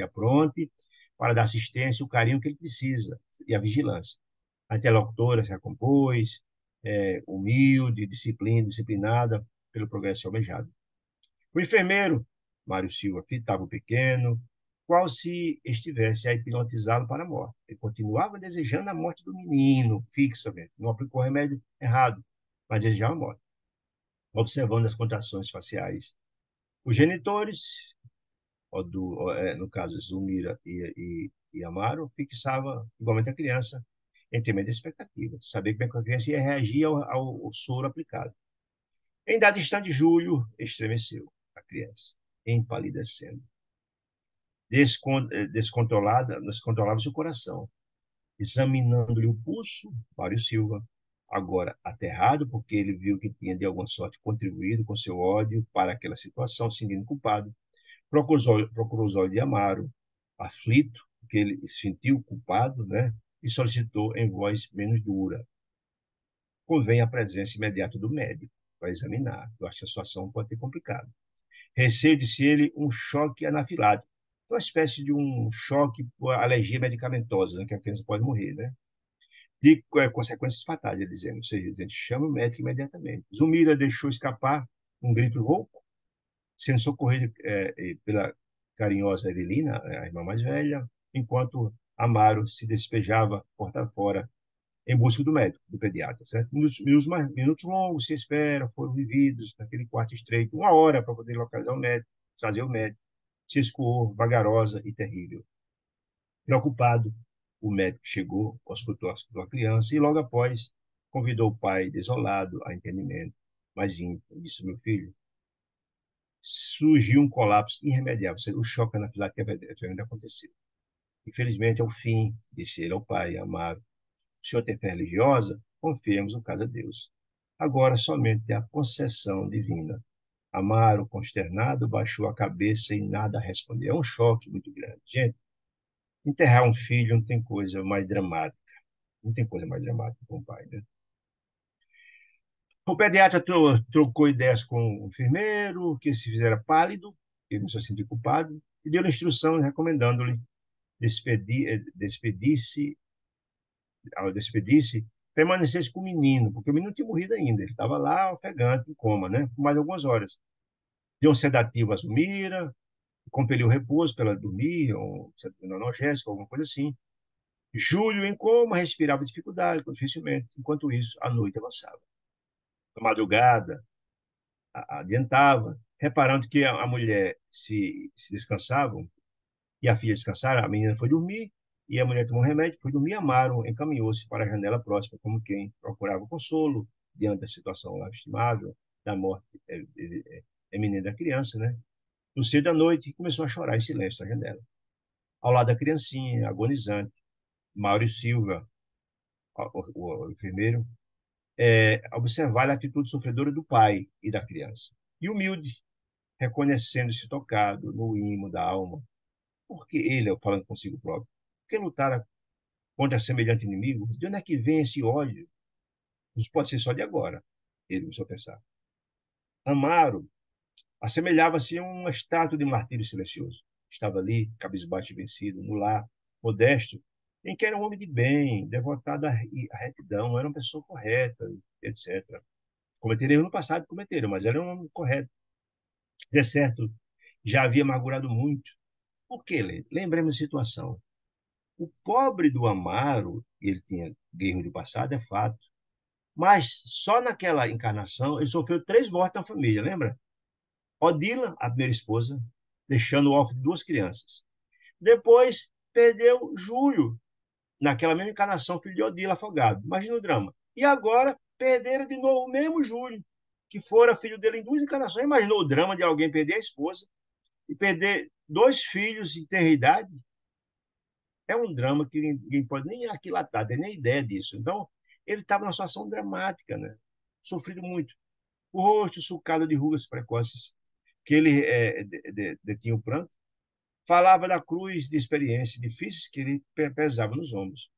apronte para dar assistência, o carinho que ele precisa, e a vigilância. A interlocutora se recompôs, humilde, disciplinada pelo progresso almejado. O enfermeiro, Mário Silva, fitava o pequeno, qual se estivesse a hipnotizá-lo para a morte. Ele continuava desejando a morte do menino, fixamente. Não aplicou remédio errado, mas desejava a morte. Observando as contrações faciais. Os genitores, no caso Zulmira e Amaro, fixava igualmente a criança em tremenda expectativa, saber como é que a criança ia reagir ao soro aplicado. Em dado instante, Júlio estremeceu a criança, empalidecendo. Descontrolava seu coração. Examinando-lhe o pulso, Mário Silva, agora aterrado, porque ele viu que tinha de alguma sorte contribuído com seu ódio para aquela situação, se sentindo culpado, procurou os olhos de Amaro, aflito, porque ele se sentiu culpado, né? E solicitou em voz menos dura: convém a presença imediata do médico para examinar. Eu acho que a situação pode ter complicado. Receio, disse ele, um choque anafilático. Uma espécie de um choque por alergia medicamentosa, né, que a criança pode morrer, né? De consequências fatais, ele dizendo. Ou seja, a gente chama o médico imediatamente. Zumira deixou escapar um grito rouco, sendo socorrido pela carinhosa Evelina, a irmã mais velha, enquanto Amaro se despejava porta fora em busca do médico, do pediatra, certo? Minutos longos se espera, foram vividos naquele quarto estreito, 1 hora para poder localizar o médico, trazer o médico. Se escoou, vagarosa e terrível. Preocupado, o médico chegou, auscultou a criança e logo após convidou o pai, desolado, a entendimento. Mas disse: meu filho, surgiu um colapso irremediável. O choque anafilático efetivamente aconteceu. Infelizmente, é o fim, disse ele ao pai amado. O senhor tem fé religiosa? Confiemos no caso a Deus. Agora somente a concessão divina. Amaro, consternado, baixou a cabeça e nada respondeu. É um choque muito grande. Gente, enterrar um filho não tem coisa mais dramática. Não tem coisa mais dramática com o pai, né? O pediatra trocou ideias com o enfermeiro, que se fizera pálido, ele não se sentiu culpado, e deu instrução recomendando-lhe despedir-se, ao despedir-se, permanecesse com o menino, porque o menino tinha morrido ainda, ele estava lá ofegante, em coma, né? Por mais algumas horas. Deu um sedativo a Zumira, compeliu o repouso para ela dormir, ou um analgésico, alguma coisa assim. Júlio, em coma, respirava dificilmente. Enquanto isso, a noite avançava. A madrugada adiantava, reparando que a mulher se descansava e a filha descansara, a menina foi dormir e a mulher tomou um remédio, foi dormir. Amaro encaminhou-se para a janela próxima, como quem procurava consolo diante da situação lastimável da morte eminente da criança, né? No cedo da noite, começou a chorar em silêncio na janela. Ao lado da criancinha, agonizante, Mário Silva, o enfermeiro, observar a atitude sofredora do pai e da criança. E humilde, reconhecendo-se tocado no imo da alma. Porque ele, falando consigo próprio, por que lutar contra semelhante inimigo? De onde é que vem esse ódio? Não pode ser só de agora, ele começou a pensar. Amaro assemelhava-se a uma estátua de martírio silencioso. Estava ali, cabisbaixo e vencido, no lar, modesto, em que era um homem de bem, devotado à retidão, era uma pessoa correta, etc. Cometeram erro no passado, cometeram, mas era um homem correto. De certo, já havia amargurado muito. Por quê? Lembremos a situação. O pobre do Amaro, ele tinha guerra de passado, é fato, mas só naquela encarnação ele sofreu 3 mortes na família, lembra? Odila, a primeira esposa, deixando órfão de 2 crianças. Depois, perdeu Júlio, naquela mesma encarnação, filho de Odila, afogado. Imagina o drama. E agora, perderam de novo o mesmo Júlio, que fora filho dele em 2 encarnações. Imaginou o drama de alguém perder a esposa e perder 2 filhos em tenra idade? É um drama que ninguém pode nem aquilatar, ter nem ideia disso. Então, ele estava numa situação dramática, né? Sofrido muito. O rosto sulcado de rugas precoces, que ele detinha o pranto, falava da cruz de experiências difíceis que ele pesava nos ombros.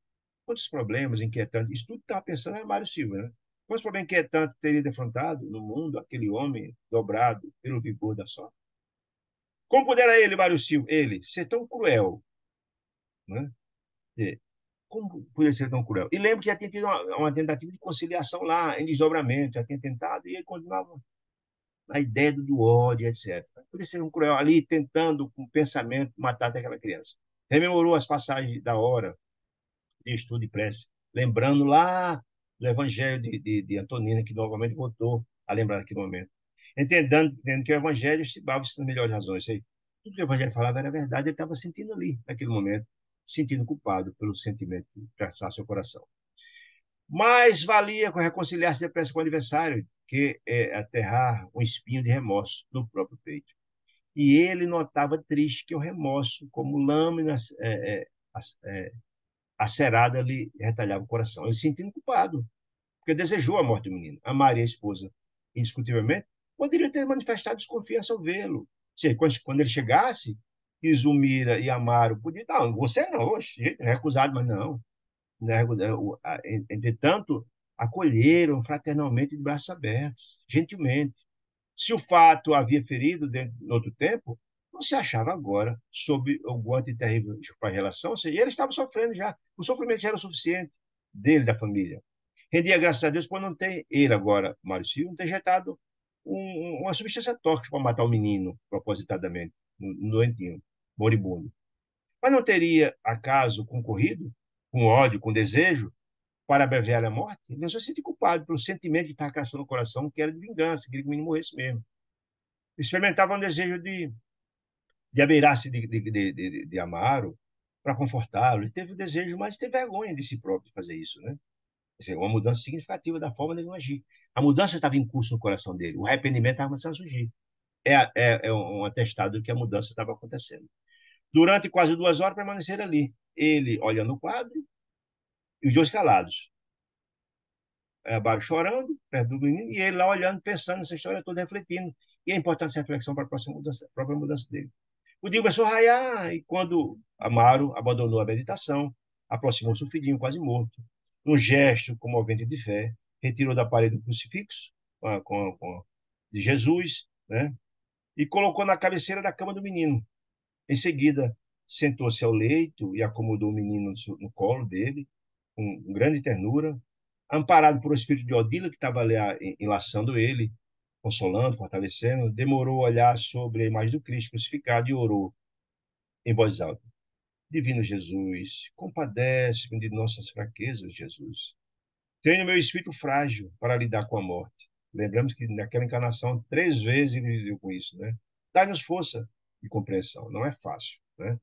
Quantos problemas inquietantes, isso tudo estava pensando em Mário Silva, né? Quantos problemas inquietantes teria defrontado no mundo aquele homem dobrado pelo vigor da sorte? Como pudera ele, Mário Silva, ele, ser tão cruel, né? Como podia ser tão cruel? E lembro que já tinha tido uma tentativa de conciliação lá, em desdobramento, já tinha tentado, e ele continuava na ideia do ódio, etc. Podia ser um cruel ali, tentando, com pensamento, matar até aquela criança. Rememorou as passagens da hora de estudo e prece, lembrando lá do Evangelho de Antonina, que novamente voltou a lembrar naquele momento. Entendendo que o Evangelho estibava as melhores razões. Aí, tudo que o Evangelho falava era verdade, ele estava sentindo ali, naquele momento, sentindo culpado pelo sentimento que traçava seu coração. Mais valia reconciliar-se depressa com o adversário que aterrar um espinho de remorso no próprio peito. E ele notava triste que o remorso, como lâminas acerada, lhe retalhava o coração. Ele se sentindo culpado, porque desejou a morte do menino. A Maria, a esposa, indiscutivelmente, poderia ter manifestado desconfiança ao vê-lo. Quando ele chegasse, Izumira e Amaro podiam, não, você não, oxe, recusado, mas não. Né? Entretanto, acolheram fraternalmente de braços abertos, gentilmente. Se o fato havia ferido no outro tempo, não se achava agora sob o guante terrível para a relação, ou seja, ele estava sofrendo já. O sofrimento já era o suficiente dele, da família. Rendia graças a Deus por não ter, ele agora, Mário Silva, não ter injetado uma substância tóxica para matar o menino, propositadamente, no doentinho, moribundo. Mas não teria, acaso, concorrido, com ódio, com desejo, para abreviar a morte? Ele não se sente culpado pelo sentimento que estava caçando no coração, que era de vingança, queria que o menino morresse mesmo. Experimentava um desejo de abeirar-se de Amaro para confortá-lo. Ele teve o desejo, mas teve vergonha de si próprio de fazer isso, né? Quer dizer, uma mudança significativa da forma dele agir. A mudança estava em curso no coração dele, o arrependimento estava começando a surgir. É um atestado de que a mudança estava acontecendo. Durante quase 2 horas permaneceram ali, ele olhando o quadro e os dois calados. Amaro chorando, perto do menino, e ele lá olhando, pensando nessa história toda, refletindo. E a importância da reflexão para a própria mudança dele. O dia começou a raiar, e quando Amaro abandonou a meditação, aproximou-se do filhinho quase morto. Um gesto comovente de fé, retirou da parede o crucifixo de Jesus, né? E colocou na cabeceira da cama do menino. Em seguida, sentou-se ao leito e acomodou o menino no colo dele, com grande ternura, amparado por um espírito de Odila que estava ali enlaçando ele, consolando, fortalecendo, demorou a olhar sobre a imagem do Cristo crucificado e orou em voz alta. Divino Jesus, compadece-me de nossas fraquezas, Jesus. Tenho meu espírito frágil para lidar com a morte. Lembramos que naquela encarnação, 3 vezes ele lidou com isso, né? Dá-nos força e compreensão. Não é fácil, né?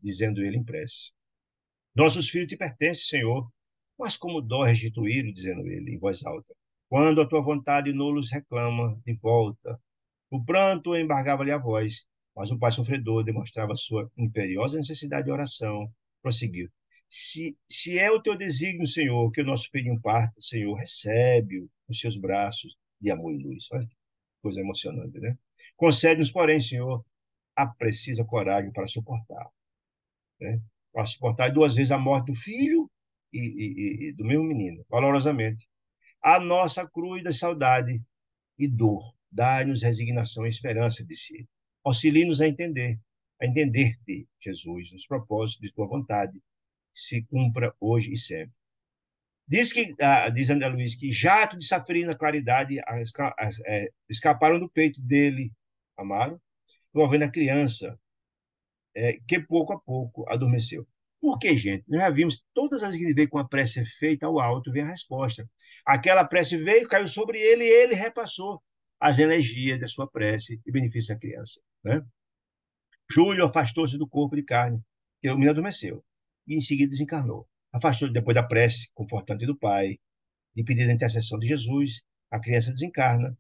Dizendo ele em prece. Nossos filhos te pertencem, Senhor, mas como dó restituí-lo, dizendo ele em voz alta. Quando a tua vontade nos reclama de volta, o pranto embargava-lhe a voz, mas o pai sofredor demonstrava sua imperiosa necessidade de oração. Prosseguiu. Se é o teu desígnio, Senhor, que o nosso filho parta, Senhor, recebe-o nos seus braços de amor e luz. Olha que coisa emocionante, né? Concede-nos, porém, Senhor, a precisa coragem para suportar, né? Para suportar 2 vezes a morte do filho e do mesmo menino, valorosamente. A nossa cruz da saudade e dor. Dai-nos resignação e esperança de si. Auxilie-nos a entender-te, Jesus, os propósitos de tua vontade, se cumpra hoje e sempre. Diz André Luiz, que jato de safrina claridade escaparam do peito dele, Amaro, envolvendo a criança, que pouco a pouco adormeceu. Por que, gente? Nós já vimos, todas as vezes que ele veio com a prece feita ao alto, vem a resposta. Aquela prece veio, caiu sobre ele e ele repassou as energias da sua prece e benefício da criança. Né? Júlio afastou-se do corpo de carne, que o menino adormeceu, e em seguida desencarnou. Afastou depois da prece confortante do pai, de pedir a intercessão de Jesus, a criança desencarna,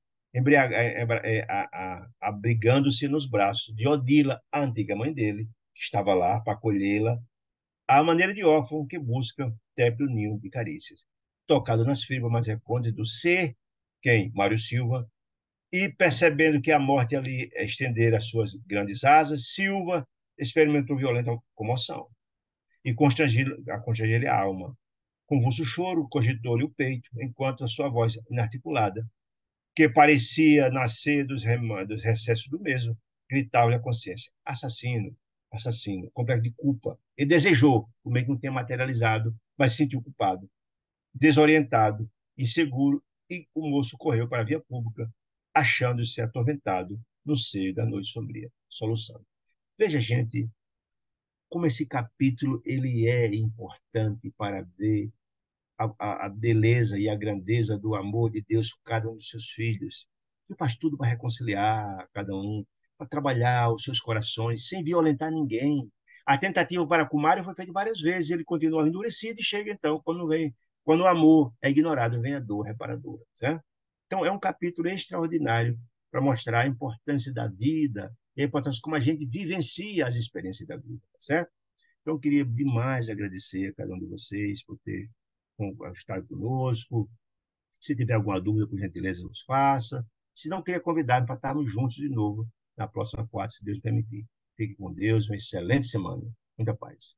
abrigando-se nos braços de Odila, a antiga mãe dele, que estava lá para acolhê-la à maneira de órfão que busca térreo ninho de carícias. Tocado nas fibras mais recônditas do ser, quem? Mário Silva, e percebendo que a morte ali estender as suas grandes asas, Silva experimentou violenta comoção e constrangiu-lhe a alma. Convulso choro cogitou-lhe o peito, enquanto a sua voz inarticulada, que parecia nascer dos recessos do mesmo, gritava-lhe a consciência: assassino, assassino, complexo de culpa. Ele desejou, o meio que não tinha materializado, mas se sentiu culpado, desorientado, inseguro, e o moço correu para a via pública, achando-se atormentado no seio da noite sombria, soluçando. Veja, gente, como esse capítulo ele é importante para ver a beleza e a grandeza do amor de Deus por cada um dos seus filhos, que faz tudo para reconciliar cada um, para trabalhar os seus corações, sem violentar ninguém. A tentativa para com Mário foi feita várias vezes, ele continua endurecido e chega então, quando o amor é ignorado, vem a dor reparadora, certo? Então, é um capítulo extraordinário para mostrar a importância da vida e a importância como a gente vivencia as experiências da vida, certo? Então, eu queria demais agradecer a cada um de vocês por ter estado conosco. Se tiver alguma dúvida, por gentileza, nos faça. Se não, queria convidar para estarmos juntos de novo na próxima quarta, se Deus permitir. Fique com Deus, uma excelente semana. Muita paz.